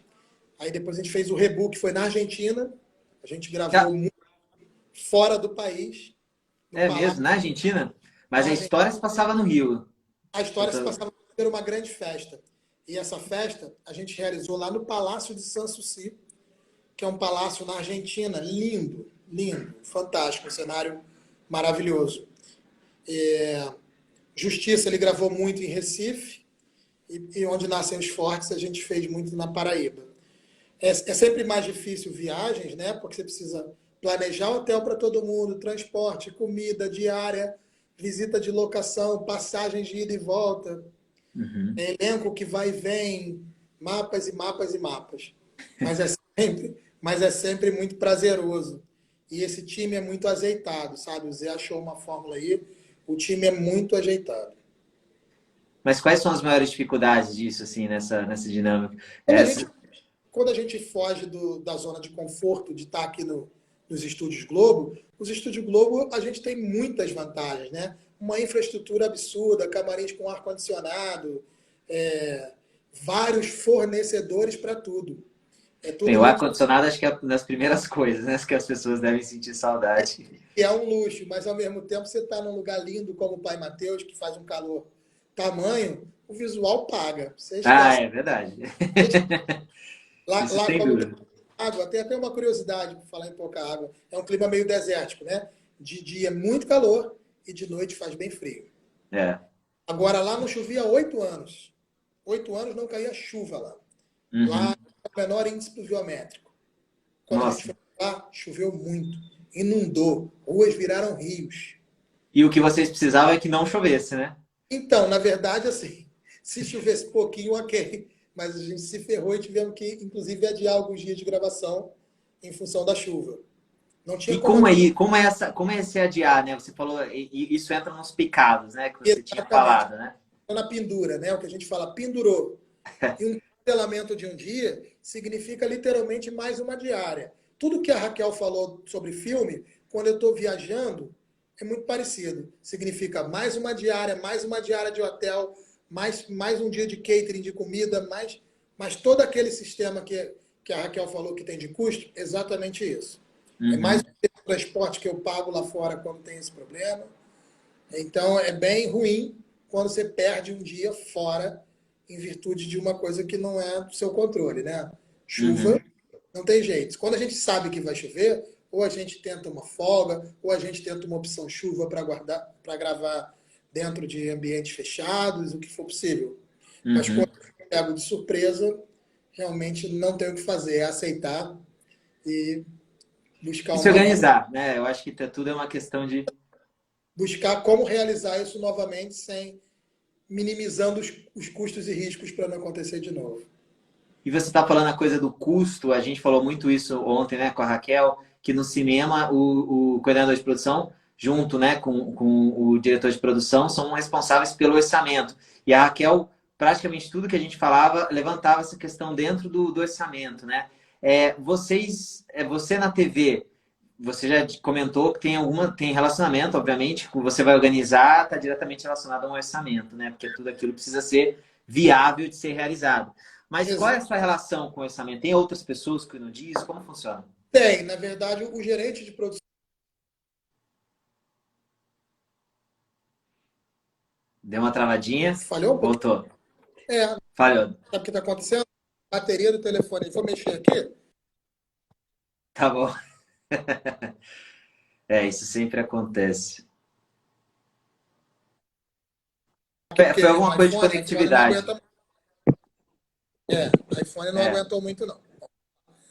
Aí depois a gente fez o Rebu, que foi na Argentina. A gente gravou Já, muito fora do país, no é Palácio mesmo, na Argentina? Mas da a Argentina. história se passava no Rio. A Eu história se tô- passava por uma grande festa. E essa festa a gente realizou lá no Palácio de Sanssouci, que é um palácio na Argentina, lindo, lindo, fantástico, um cenário maravilhoso. Justiça, ele gravou muito em Recife, e Onde Nascem os Fortes a gente fez muito na Paraíba. É sempre mais difícil viagens, né? Porque você precisa planejar hotel para todo mundo, transporte, comida, diária, visita de locação, passagens de ida e volta, Uhum. elenco que vai e vem, mapas e mapas e mapas. Mas é sempre muito prazeroso. E esse time é muito ajeitado, sabe? O Zé achou uma fórmula aí, o time é muito ajeitado. Mas quais são as maiores dificuldades disso, assim, nessa dinâmica? Quando a gente Essa... quando a gente foge da zona de conforto de estar aqui nos estúdios Globo, os estúdios Globo a gente tem muitas vantagens, né? Uma infraestrutura absurda, camarins com ar-condicionado, é, vários fornecedores para tudo. É Bem, tudo o muito. ar-condicionado acho que é uma das primeiras coisas, né? Que as pessoas devem sentir saudade. E é um luxo, mas ao mesmo tempo você está num lugar lindo como o Pai Mateus, que faz um calor tamanho, o visual paga. Você Ah, esquece. é verdade. Isso Lá sem como tem dúvida. água, tem até uma curiosidade por falar em pouca água. É um clima meio desértico, né? De dia muito calor e de noite faz bem frio. É. Agora lá não chovia há 8 anos. 8 anos não caía chuva lá. Lá Uhum. é o menor índice pluviométrico. Quando a gente Nossa. foi lá, choveu muito. Inundou. Ruas viraram rios. E o que vocês precisavam é que não chovesse, né? Então, na verdade, assim, se chovesse pouquinho, ok. Mas a gente se ferrou e tivemos que, inclusive, adiar alguns dias de gravação em função da chuva. Não tinha E como adiar. como é esse adiar, né? Você falou, e isso entra nos picados, né? Que você tinha Exatamente. falado, né? Na pendura, né? O que a gente fala, pendurou. E um cancelamento de um dia significa literalmente mais uma diária. Tudo que a Raquel falou sobre filme, quando eu estou viajando, é muito parecido. Significa mais uma diária de hotel, mais um dia de catering de comida, mais todo aquele sistema que a Raquel falou que tem de custo, exatamente isso. É mais Uhum. um transporte que eu pago lá fora quando tem esse problema. Então é bem ruim quando você perde um dia fora em virtude de uma coisa que não é do seu controle, né? Chuva, Uhum. não tem jeito. Quando a gente sabe que vai chover, ou a gente tenta uma folga, ou a gente tenta uma opção chuva para guardar, para gravar dentro de ambientes fechados, o que for possível. Mas quando Uhum. eu pego de surpresa, realmente não tem o que fazer, é aceitar e buscar E se uma outra, organizar, né? Eu acho que tudo é uma questão de. buscar como realizar isso novamente sem minimizando os custos e riscos para não acontecer de novo. E você está falando a coisa do custo, a gente falou muito isso ontem, né, com a Raquel, que no cinema o coordenador de produção, junto, né, com o diretor de produção, são responsáveis pelo orçamento. E a Raquel, praticamente tudo que a gente falava, levantava essa questão dentro do orçamento, né? Você na TV, você já comentou que tem relacionamento, obviamente, com você vai organizar, está diretamente relacionado a um orçamento, né? Porque tudo aquilo precisa ser viável de ser realizado. Mas qual é a Exato. sua relação com o orçamento? Tem outras pessoas que não diz? Como funciona? Tem, na verdade, o gerente de produção Deu uma travadinha? falhou um pouquinho. Voltou. É, Falhou. sabe o que está acontecendo? Bateria do telefone. Vou mexer aqui. Tá bom. É, isso sempre acontece. Aqui, Foi porque o alguma coisa de iPhone não conectividade. aguenta. É, o iPhone não É, aguentou muito, não.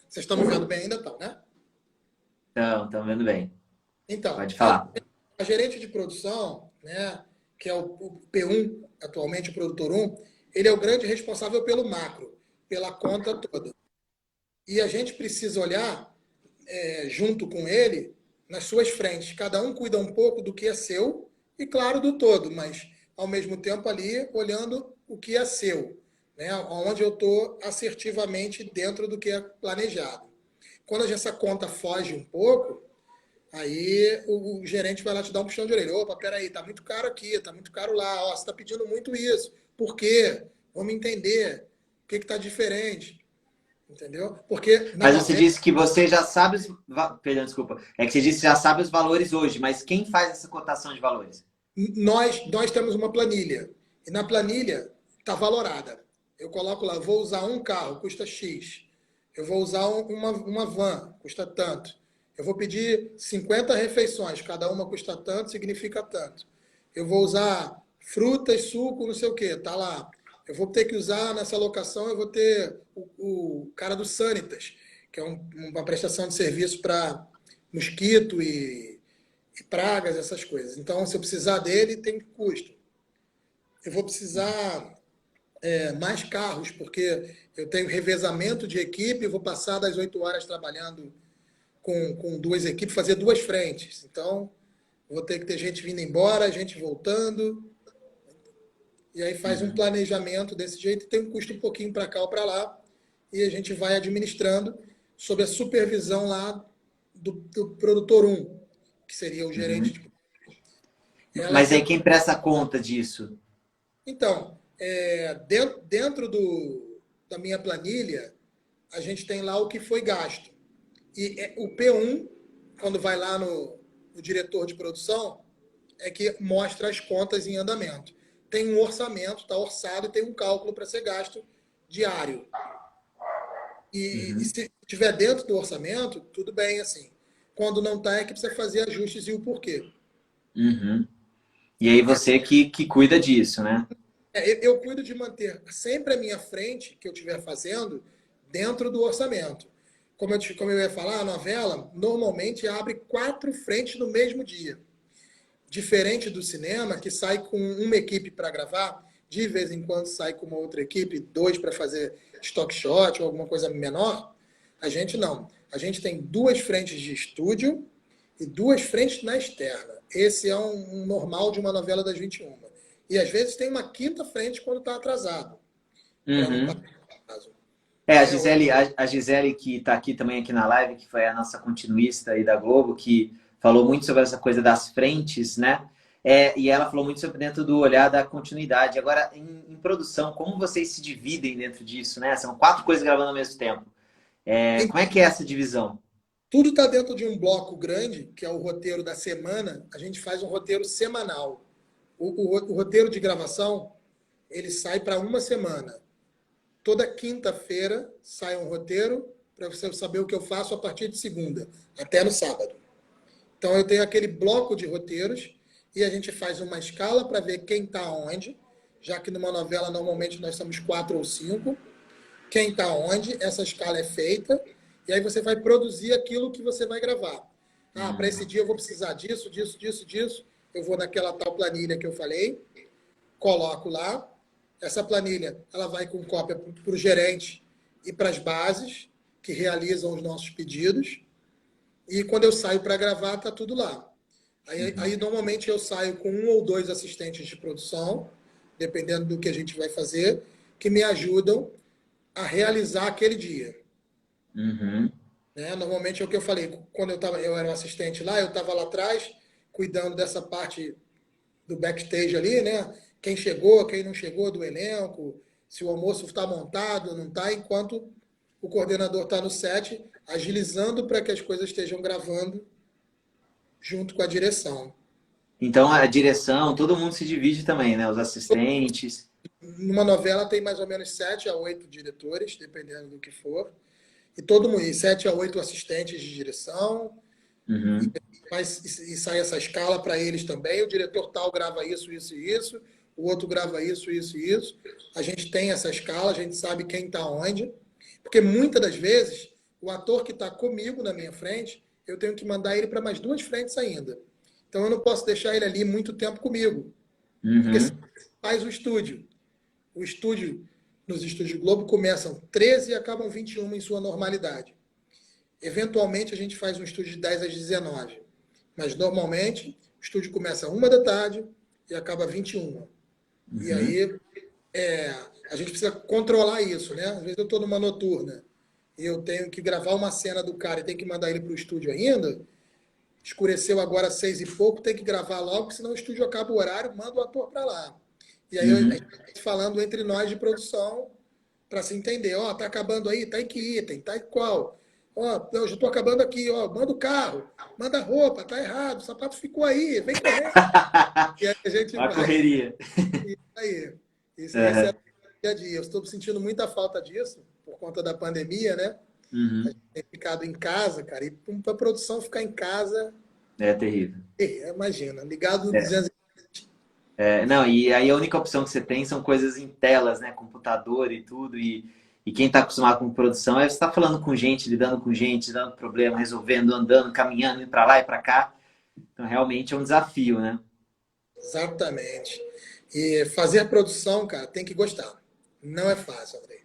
Vocês estão me vendo bem ainda, tá, né? então, estão vendo bem. Então, Pode falar. a gerente de produção, né, que é o P1, atualmente o produtor um, ele é o grande responsável pelo macro, pela conta toda. E a gente precisa olhar junto com ele nas suas frentes. Cada um cuida um pouco do que é seu e, claro, do todo, mas ao mesmo tempo ali olhando o que é seu, né? Onde eu estou assertivamente dentro do que é planejado. Quando essa conta foge um pouco, aí o gerente vai lá te dar um puxão de orelha. Opa, peraí, tá muito caro aqui, tá muito caro lá. Ó, você está pedindo muito isso. Por quê? Vamos entender. O que está diferente? Entendeu? Porque na Mas você novela disse que você já sabe Perdão, desculpa. É que você disse que já sabe os valores hoje, mas quem faz essa cotação de valores? nós temos uma planilha. E na planilha está valorada. Eu coloco lá, vou usar um carro, custa X. Eu vou usar uma van, custa tanto. Eu vou pedir 50 refeições, cada uma custa tanto, significa tanto. Eu vou usar frutas, suco, não sei o que, tá lá. Eu vou ter que usar nessa locação, eu vou ter o cara do Sanitas, que é uma prestação de serviço para mosquito e pragas, essas coisas. Então, se eu precisar dele, tem custo. Eu vou precisar mais carros, porque eu tenho revezamento de equipe, vou passar das 8 horas trabalhando com duas equipes, fazer duas frentes. Então, vou ter que ter gente vindo embora, gente voltando, e aí faz um Uhum. planejamento desse jeito, tem um custo um pouquinho para cá ou para lá, e a gente vai administrando sob a supervisão lá do produtor um, que seria o gerente Uhum. de. Ela Mas que aí quem presta conta disso? Então, dentro da minha planilha, a gente tem lá o que foi gasto. E o P1, quando vai lá no diretor de produção, é que mostra as contas em andamento. Tem um orçamento, está orçado e tem um cálculo para ser gasto diário. E Uhum. se estiver dentro do orçamento, tudo bem assim. Quando não está, é que precisa fazer ajustes e o porquê. Uhum. E aí você que cuida disso, né? Eu cuido de manter sempre a minha frente, que eu estiver fazendo, dentro do orçamento. Como eu ia falar, a novela normalmente abre 4 frentes no mesmo dia. Diferente do cinema, que sai com uma equipe para gravar, de vez em quando sai com uma outra equipe, dois para fazer stock shot ou alguma coisa menor. A gente não. a gente tem 2 frentes de estúdio e 2 frentes na externa. Esse é um normal de uma novela das 21. E às vezes tem uma quinta frente quando está atrasado. Para não Uhum. passar atraso. A É, Gisele, a Gisele que está aqui também aqui na live, que foi a nossa continuista aí da Globo, que falou muito sobre essa coisa das frentes, né? E ela falou muito sobre dentro do olhar da continuidade. Agora, em produção, como vocês se dividem dentro disso, né? São 4 coisas gravando ao mesmo tempo. Como é que é essa divisão? tudo está dentro de um bloco grande, que é o roteiro da semana. A gente faz um roteiro semanal. O roteiro de gravação, ele sai para uma semana. Toda quinta-feira sai um roteiro para você saber o que eu faço a partir de segunda, até no sábado. Então eu tenho aquele bloco de roteiros e a gente faz uma escala para ver quem está onde, já que numa novela normalmente nós somos 4 ou 5. Quem está onde, essa escala é feita, e aí você vai produzir aquilo que você vai gravar. Para esse dia eu vou precisar disso, disso, disso, disso. Eu vou naquela tal planilha que eu falei, coloco lá. Essa planilha ela vai com cópia para o gerente e para as bases que realizam os nossos pedidos. E quando eu saio para gravar, está tudo lá. Aí normalmente eu saio com 1 ou 2 assistentes de produção, dependendo do que a gente vai fazer, que me ajudam a realizar aquele dia. Uhum. Né? Normalmente é o que eu falei, quando eu era um assistente lá, eu estava lá atrás, cuidando dessa parte do backstage ali, né? Quem chegou, quem não chegou do elenco, se o almoço está montado ou não está, enquanto o coordenador está no set, agilizando para que as coisas estejam gravando junto com a direção. Então, a direção, todo mundo se divide também, né? Os assistentes. Numa novela tem mais ou menos 7 a 8 diretores, dependendo do que for. E todo mundo, e 7 a 8 assistentes de direção, Uhum. e sai essa escala para eles também. O diretor tal grava isso, isso e isso, o outro grava isso, isso e isso. A gente tem essa escala, a gente sabe quem está onde. Porque muitas das vezes, o ator que está comigo na minha frente, eu tenho que mandar ele para mais 2 frentes ainda. Então eu não posso deixar ele ali muito tempo comigo. Porque Uhum. se faz o estúdio. O estúdio, nos estúdios Globo, começam 13 e acabam 21 em sua normalidade. Eventualmente, a gente faz um estúdio de 10 às 19. Mas, normalmente, o estúdio começa 1 da tarde e acaba 21. E Uhum. aí, a gente precisa controlar isso, né? Às vezes eu estou numa noturna e eu tenho que gravar uma cena do cara e tenho que mandar ele para o estúdio ainda. Escureceu agora 6 e pouco, tem que gravar logo, senão o estúdio acaba o horário, manda o ator para lá. E aí a Uhum. gente tá falando entre nós de produção para se entender. Ó, tá acabando aí, tá em que item, tá em qual? Ó, eu já tô acabando aqui, ó, manda o carro, manda a roupa, tá errado, o sapato ficou aí, vem correndo. E aí a gente A vai. correria. Isso aí. Esse é Uhum. o dia a dia. Eu estou sentindo muita falta disso por conta da pandemia, né? A Uhum. gente tem ficado em casa, cara, e para a produção ficar em casa, É terrível. imagina, ligado no É. 200. Não, e aí a única opção que você tem são coisas em telas, né? Computador e tudo. E quem está acostumado com produção é você está falando com gente, lidando com problema, resolvendo, andando, caminhando, indo para lá e para cá. Então, realmente é um desafio, né? Exatamente. E fazer produção, cara, tem que gostar. Não é fácil, André.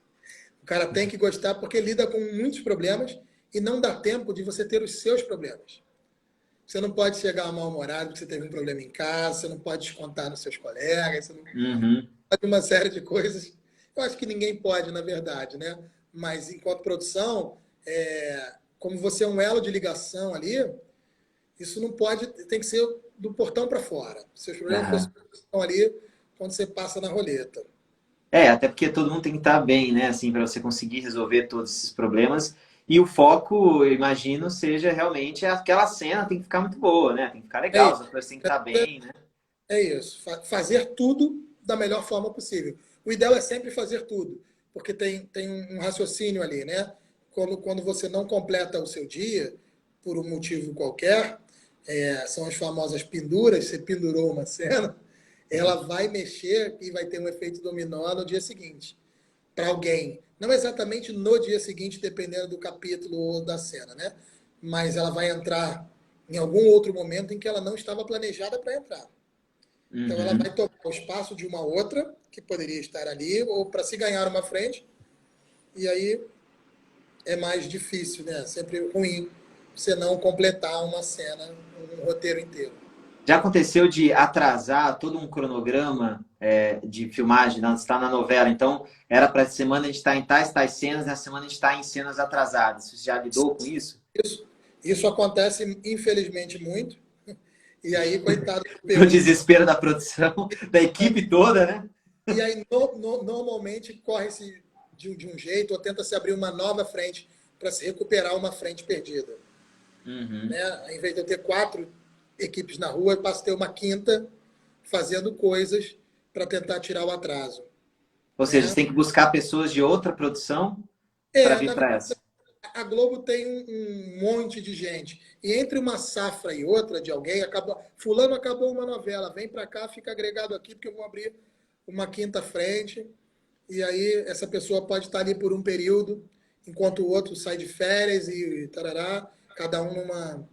O cara tem que gostar porque lida com muitos problemas e não dá tempo de você ter os seus problemas. Você não pode chegar mal-humorado porque você teve um problema em casa, você não pode descontar nos seus colegas, você não Uhum. pode uma série de coisas. Eu acho que ninguém pode, na verdade, né? Mas enquanto produção, como você é um elo de ligação ali, isso não pode, tem que ser do portão para fora. Seus problemas Aham. estão ali quando você passa na roleta. Até porque todo mundo tem que estar bem, né? Assim, para você conseguir resolver todos esses problemas. E o foco, eu imagino, seja realmente aquela cena tem que ficar muito boa, né? Tem que ficar É legal, isso. as pessoas têm que estar bem, né? É isso. Fazer tudo da melhor forma possível. O ideal é sempre fazer tudo, porque tem um raciocínio ali, né? Quando você não completa o seu dia, por um motivo qualquer, são as famosas penduras, você pendurou uma cena, ela vai mexer e vai ter um efeito dominó no dia seguinte, para alguém. Não exatamente no dia seguinte, dependendo do capítulo ou da cena, né? Mas ela vai entrar em algum outro momento em que ela não estava planejada para entrar. Então ela Uhum. vai tomar o espaço de uma outra que poderia estar ali, ou para se ganhar uma frente, e aí é mais difícil, né? Sempre ruim você não completar uma cena, um roteiro inteiro. Já aconteceu de atrasar todo um cronograma de filmagem, não, está na novela, então era para a semana a gente estar em tais cenas, na semana a gente está em cenas atrasadas. Você já lidou com isso? Isso, isso acontece, infelizmente, muito. E aí, coitado do O P1. desespero da produção, da equipe toda, né? E aí, normalmente, corre-se de um jeito ou tenta-se abrir uma nova frente para se recuperar uma frente perdida. Uhum. Né? Em vez de eu ter 4 equipes na rua, eu passo a ter uma quinta fazendo coisas para tentar tirar o atraso. Ou seja, Né? você tem que buscar pessoas de outra produção para vir Na para verdade, essa. a Globo tem um monte de gente. E entre uma safra e outra de alguém, fulano acabou uma novela, vem para cá, fica agregado aqui, porque eu vou abrir uma quinta frente. E aí essa pessoa pode estar ali por um período, enquanto o outro sai de férias e tarará, cada um numa...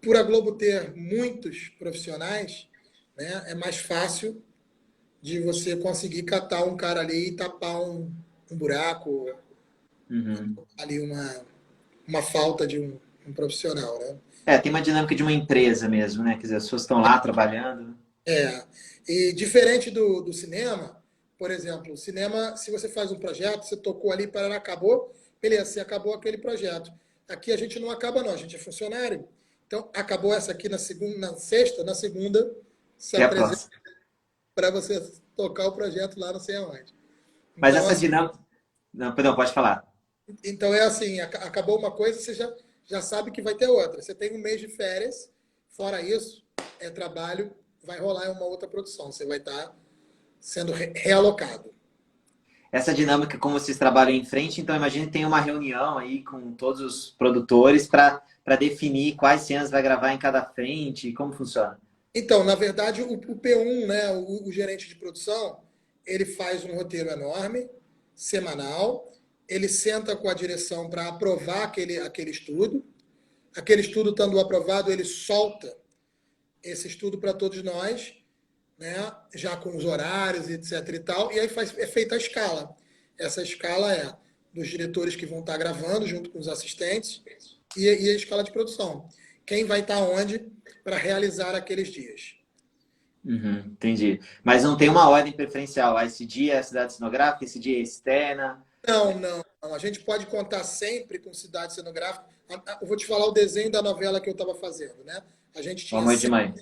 Por a Globo ter muitos profissionais, né, é mais fácil de você conseguir catar um cara ali e tapar um buraco, Uhum. ali uma falta de um profissional, né? Tem uma dinâmica de uma empresa mesmo, né? Quer dizer, as pessoas estão lá trabalhando. É. E diferente do cinema, por exemplo, o cinema, se você faz um projeto, você tocou ali, para acabou, beleza, você acabou aquele projeto. Aqui a gente não acaba, não, a gente é funcionário. Então, acabou essa aqui na segunda, na sexta, na segunda, se Até a apresenta próxima. para você tocar o projeto lá não sei aonde. Mas Então, essa assim, dinâmica. Não, perdão, pode falar. então é assim, acabou uma coisa, você já sabe que vai ter outra. Você tem um mês de férias, fora isso, é trabalho, vai rolar em uma outra produção. Você vai estar sendo realocado. Essa dinâmica, como vocês trabalham em frente, então imagine que tem uma reunião aí com todos os produtores para definir quais cenas vai gravar em cada frente e como funciona. Então, na verdade, o P1, né, o gerente de produção, ele faz um roteiro enorme, semanal, ele senta com a direção para aprovar aquele estudo. Aquele estudo estando aprovado, ele solta esse estudo para todos nós, né, já com os horários, etc. e tal, e aí é feita a escala. Essa escala é dos diretores que vão estar gravando junto com os assistentes e a escala de produção. Quem vai estar onde para realizar aqueles dias. Uhum, entendi. Mas não tem uma ordem preferencial. Esse dia é a cidade cenográfica, esse dia é externa. Não. A gente pode contar sempre com cidade cenográfica. Eu vou te falar o desenho da novela que eu estava fazendo, né? A gente O tinha amor de sempre mãe.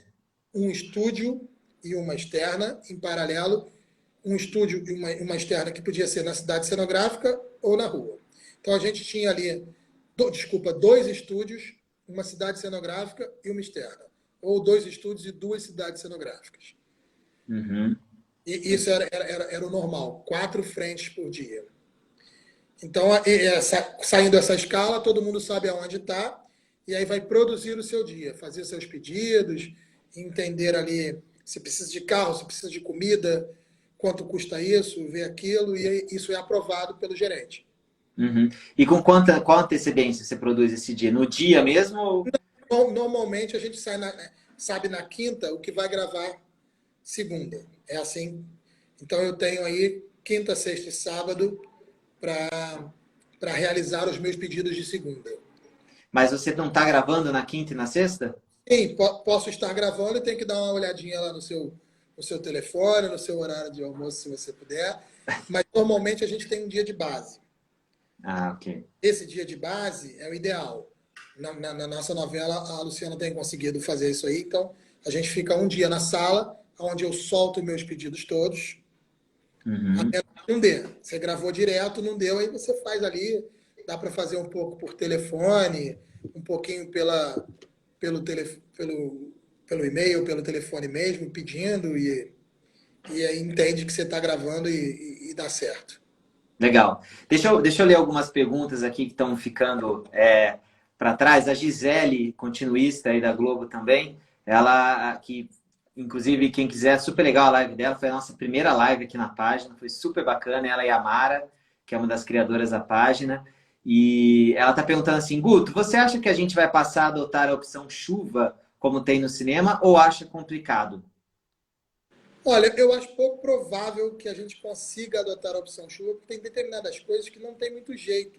um estúdio e uma externa em paralelo, um estúdio e uma externa que podia ser na cidade cenográfica ou na rua. Então a gente tinha ali, dois estúdios, uma cidade cenográfica e uma externa. Ou 2 estúdios e 2 cidades cenográficas. Uhum. E isso era o normal, 4 frentes por dia. Então, saindo essa escala, todo mundo sabe aonde está, e aí vai produzir o seu dia, fazer seus pedidos, entender ali se precisa de carro, se precisa de comida, quanto custa isso, ver aquilo, e isso é aprovado pelo gerente. Uhum. E com qual antecedência você produz esse dia? No dia mesmo? Normalmente a gente sabe na quinta o que vai gravar segunda. É assim. Então eu tenho aí quinta, sexta e sábado para realizar os meus pedidos de segunda. Mas você não está gravando na quinta e na sexta? Sim, posso estar gravando e tem que dar uma olhadinha lá no seu telefone, no seu horário de almoço, se você puder. Mas normalmente a gente tem um dia de base. Ah, ok. Esse dia de base é o ideal. Na nossa novela, a Luciana tem conseguido fazer isso aí. Então, a gente fica um dia na sala, onde eu solto meus pedidos todos. Uhum. Até não dê. Você gravou direto, não deu, aí você faz ali. Dá para fazer um pouco por telefone, um pouquinho pelo e-mail, pelo telefone mesmo, pedindo, e aí entende que você está gravando e dá certo. Legal. Deixa eu ler algumas perguntas aqui que estão ficando para trás. A Gisele, continuista aí da Globo também, ela que, inclusive, quem quiser, super legal a live dela, foi a nossa primeira live aqui na página, foi super bacana. Ela e a Mara, que é uma das criadoras da página. E ela está perguntando assim, Guto, você acha que a gente vai passar a adotar a opção chuva, como tem no cinema, ou acha complicado? Olha, eu acho pouco provável que a gente consiga adotar a opção chuva, porque tem determinadas coisas que não tem muito jeito.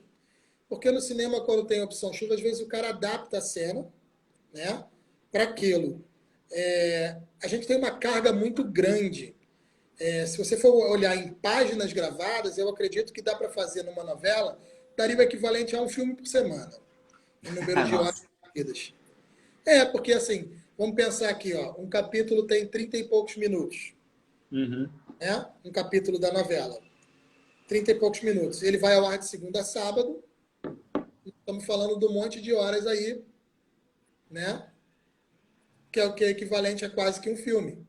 Porque no cinema, quando tem opção chuva, às vezes o cara adapta a cena, né, para aquilo. A gente tem uma carga muito grande. Se você for olhar em páginas gravadas, eu acredito que dá para fazer numa novela, daria o equivalente a um filme por semana, em número de horas Nossa. seguidas. Porque assim, vamos pensar aqui, ó, um capítulo tem 30 e poucos minutos, Uhum. né? Um capítulo da novela, 30 e poucos minutos. Ele vai ao ar de segunda a sábado, estamos falando de um monte de horas aí, né? Que é o que é equivalente a quase que um filme,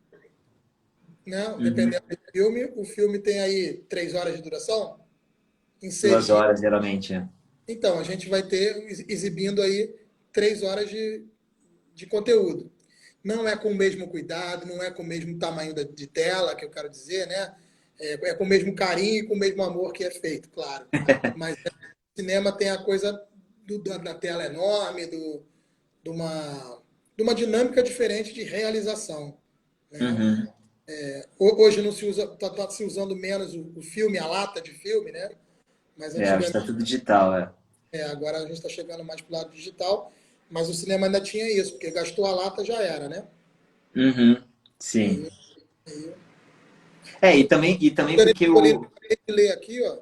né? Uhum. Dependendo do filme, o filme tem aí 3 horas de duração, em seis Duas dias. horas, geralmente. É. Então, a gente vai ter exibindo aí 3 horas de conteúdo. Não é com o mesmo cuidado, não é com o mesmo tamanho de tela, que eu quero dizer, né? É com o mesmo carinho e com o mesmo amor que é feito, claro. Mas o cinema tem a coisa da tela enorme, de uma dinâmica diferente de realização, né? Uhum. Hoje não se usa, tá se usando menos o filme, a lata de filme, né? Mas Hoje tá antigamente, tudo digital, é. agora a gente está chegando mais para o lado digital, mas o cinema ainda tinha isso, porque gastou a lata já era, né? Uhum. Sim. Aí, aí E também Dani porque Nicolini, o. acabei de ler aqui, ó,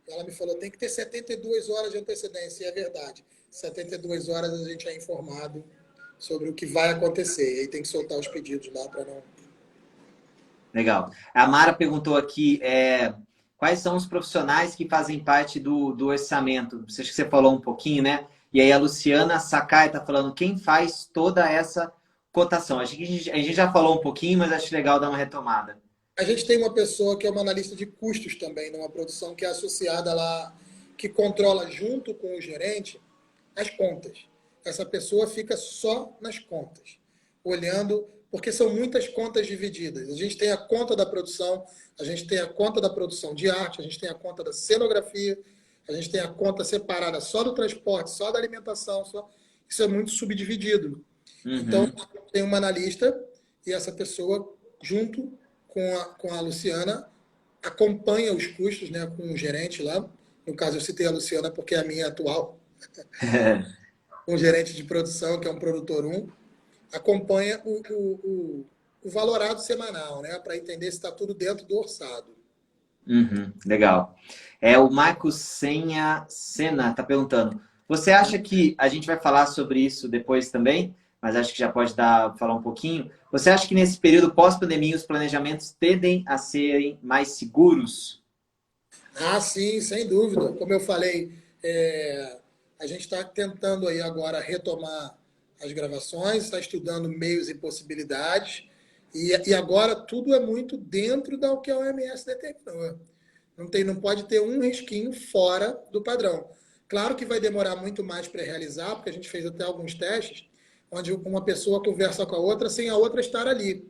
ela me falou, tem que ter 72 horas de antecedência, e é verdade. 72 horas a gente é informado sobre o que vai acontecer, e aí tem que soltar os pedidos lá para não... Legal. A Mara perguntou aqui quais são os profissionais que fazem parte do orçamento. Acho que você falou um pouquinho, né? E aí a Luciana Sakai está falando quem faz toda essa cotação. Acho que a gente já falou um pouquinho, mas acho legal dar uma retomada. A gente tem uma pessoa que é uma analista de custos também, numa produção que é associada lá, que controla junto com o gerente as contas. Essa pessoa fica só nas contas, olhando, porque são muitas contas divididas. A gente tem a conta da produção, a gente tem a conta da produção de arte, a gente tem a conta da cenografia, a gente tem a conta separada só do transporte, só da alimentação, isso é muito subdividido. Então, Uhum. tem uma analista e essa pessoa, junto com a Luciana, acompanha os custos, né, com o gerente lá. No caso, eu citei a Luciana porque é a minha atual, um gerente de produção, que é um produtor um, acompanha o valorado semanal, né, para entender se está tudo dentro do orçado. Uhum. Legal. O Marcos Sena está perguntando: você acha que a gente vai falar sobre isso depois também? Mas acho que já pode falar um pouquinho. Você acha que nesse período pós-pandemia os planejamentos tendem a serem mais seguros? Ah, sim, sem dúvida. Como eu falei, a gente está tentando aí agora retomar as gravações, está estudando meios e possibilidades, e agora tudo é muito dentro do que a OMS determinou. Não pode ter um risquinho fora do padrão. Claro que vai demorar muito mais para realizar, porque a gente fez até alguns testes, onde uma pessoa conversa com a outra sem a outra estar ali.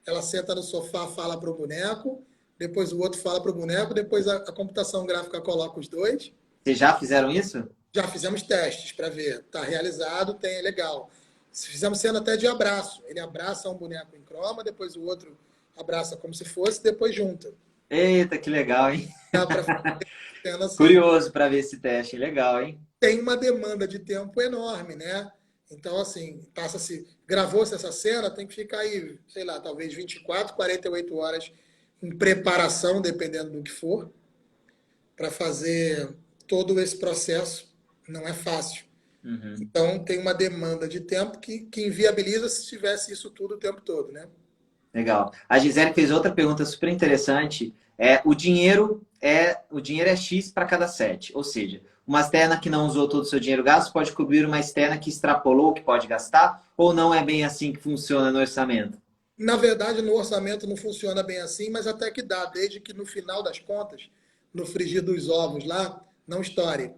Ela senta no sofá, fala para o boneco, depois o outro fala para o boneco, depois a computação gráfica coloca os dois. Vocês já fizeram isso? Já fizemos testes para ver, está realizado, tem legal. Fizemos cena até de abraço. Ele abraça um boneco em croma, depois o outro abraça como se fosse, depois junta. Eita, que legal, hein? Dá para fazer cena assim. Curioso para ver esse teste. Legal, hein? Tem uma demanda de tempo enorme, né? Então, assim, passa-se, gravou-se essa cena, tem que ficar aí, sei lá, talvez 24, 48 horas em preparação, dependendo do que for, para fazer todo esse processo. Não é fácil. Uhum. Então, tem uma demanda de tempo que inviabiliza se tivesse isso tudo o tempo todo, né? Legal. A Gisele fez outra pergunta super interessante. O dinheiro é X para cada set. Ou seja, uma externa que não usou todo o seu dinheiro gasto pode cobrir uma externa que extrapolou o que pode gastar? Ou não é bem assim que funciona no orçamento? Na verdade, no orçamento não funciona bem assim, mas até que dá, desde que no final das contas, no frigir dos ovos lá, não estoure.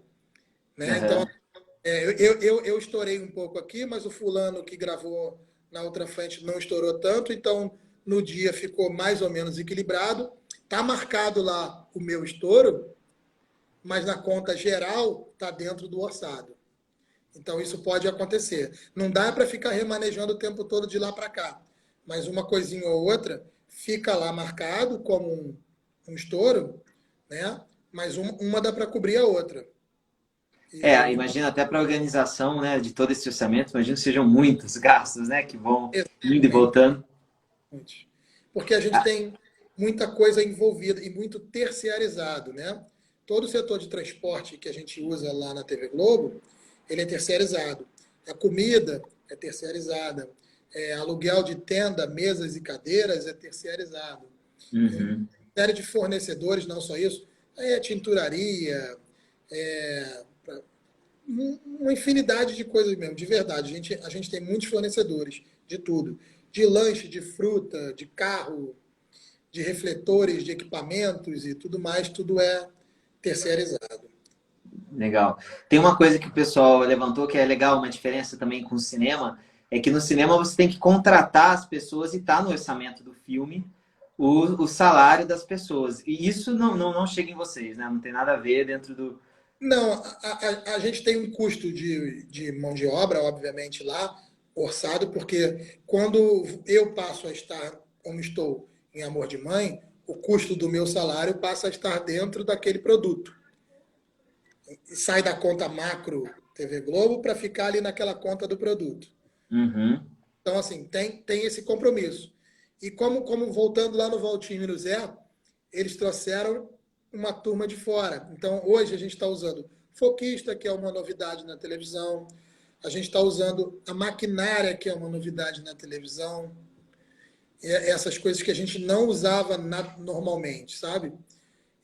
Né? Então, Uhum. eu estourei um pouco aqui, mas o fulano que gravou na outra frente não estourou tanto, então no dia ficou mais ou menos equilibrado. Está marcado lá o meu estouro, mas na conta geral está dentro do orçado. Então isso pode acontecer. Não dá para ficar remanejando o tempo todo de lá para cá, mas uma coisinha ou outra fica lá marcado como um estouro, né? Mas uma dá para cobrir a outra. Imagina até para a organização, né, de todo esse orçamento, imagino que sejam muitos gastos, né, que vão indo e Exatamente. voltando. Porque a gente tem muita coisa envolvida e muito terciarizado, né? Todo o setor de transporte que a gente usa lá na TV Globo, ele é terciarizado. A comida é terciarizada. Aluguel de tenda, mesas e cadeiras é terciarizado. Uhum. Série de fornecedores, não só isso, aí é tinturaria, é, uma infinidade de coisas mesmo, de verdade. A gente tem muitos fornecedores de tudo. De lanche, de fruta, de carro, de refletores, de equipamentos e tudo mais, tudo é terceirizado. Legal. Tem uma coisa que o pessoal levantou que é legal, uma diferença também com o cinema, é que no cinema você tem que contratar as pessoas e tá no orçamento do filme o salário das pessoas. E isso não chega em vocês, né? Não tem nada a ver dentro do. Não, a gente tem um custo de mão de obra, obviamente, lá, orçado, porque quando eu passo a estar como estou em Amor de Mãe, o custo do meu salário passa a estar dentro daquele produto. E sai da conta macro TV Globo para ficar ali naquela conta do produto. Uhum. Então, assim, tem esse compromisso. E como voltando lá no Valtinho e no Zé, eles trouxeram uma turma de fora. Então, hoje a gente está usando foquista, que é uma novidade na televisão. A gente está usando a maquinária, que é uma novidade na televisão. Essas coisas que a gente não usava normalmente, sabe?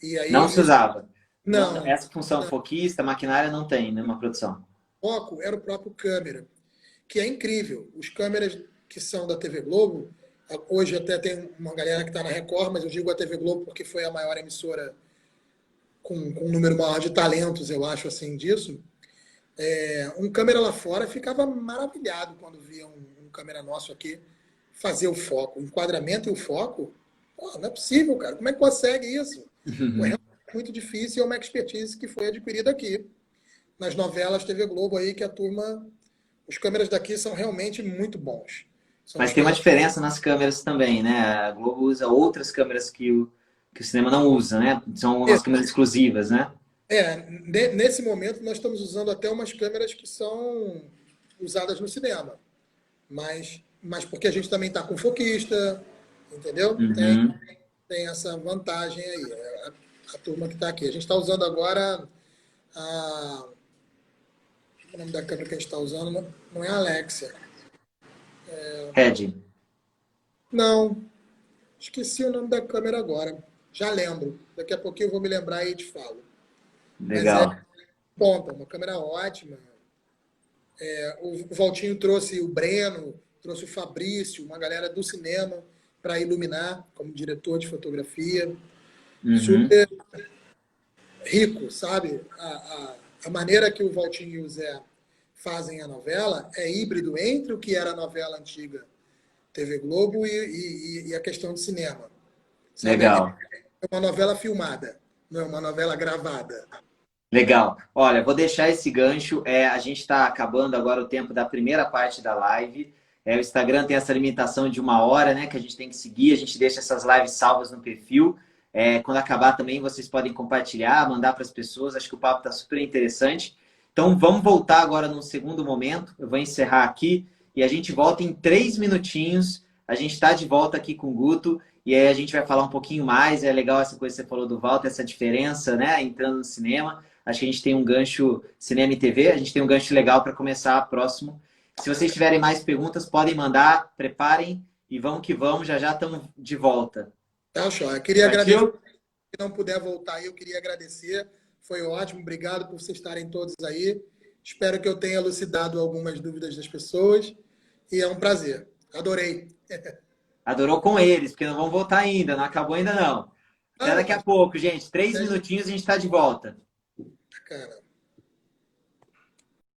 E Não se aí, isso, usava. não. Essa função foquista, maquinária não tem numa produção. O foco era o próprio câmera, que é incrível. Os câmeras que são da TV Globo, hoje até tem uma galera que está na Record, mas eu digo a TV Globo porque foi a maior emissora com um número maior de talentos, eu acho, assim, disso. Um câmera lá fora ficava maravilhado quando via um câmera nosso aqui fazer o foco. O enquadramento e o foco, pô, não é possível, cara. Como é que consegue isso? Pô, é muito difícil e é uma expertise que foi adquirida aqui nas novelas TV Globo aí, que a turma. Os câmeras daqui são realmente muito bons. São Mas as tem uma coisas. diferença nas câmeras também, né? A Globo usa outras câmeras que o cinema não usa, né? São umas câmeras exclusivas, né? Nesse momento nós estamos usando até umas câmeras que são usadas no cinema. Mas porque a gente também está com foquista, entendeu? Uhum. Tem essa vantagem aí. A turma que está aqui. A gente está usando agora a. O nome da câmera que a gente está usando não é a Alexia. Red. Não, esqueci o nome da câmera agora. Já lembro. Daqui a pouquinho eu vou me lembrar e te falo. Mas é Legal. ponta, uma câmera ótima. O Valtinho trouxe o Breno, trouxe o Fabrício, uma galera do cinema para iluminar como diretor de fotografia. Uhum. Super rico, sabe? A maneira que o Valtinho e o Zé fazem a novela é híbrido entre o que era a novela antiga TV Globo e a questão de cinema. Sabe? Legal. É uma novela filmada, não é uma novela gravada. Legal. Olha, vou deixar esse gancho. A gente está acabando agora o tempo da primeira parte da live. O Instagram tem essa limitação de 1 hora, né? Que a gente tem que seguir. A gente deixa essas lives salvas no perfil. Quando acabar também, vocês podem compartilhar, mandar para as pessoas. Acho que o papo está super interessante. Então, vamos voltar agora num segundo momento. Eu vou encerrar aqui e a gente volta em 3 minutinhos. A gente está de volta aqui com o Guto. E aí a gente vai falar um pouquinho mais. É legal essa coisa que você falou do Walter, essa diferença, né? Entrando no cinema. Acho que a gente tem um gancho cinema e TV, a gente tem um gancho legal para começar próximo. Se vocês tiverem mais perguntas, podem mandar, preparem e vamos que vamos, já já estamos de volta. Tá, Shoa. Eu queria agradecer. Partiu? Se não puder voltar aí, eu queria agradecer. Foi ótimo, obrigado por vocês estarem todos aí. Espero que eu tenha elucidado algumas dúvidas das pessoas. E é um prazer. Adorei. Adorou com eles, porque não vão voltar ainda, não acabou ainda não. Até daqui a pouco, gente. 3 minutinhos a gente está de volta. Cara.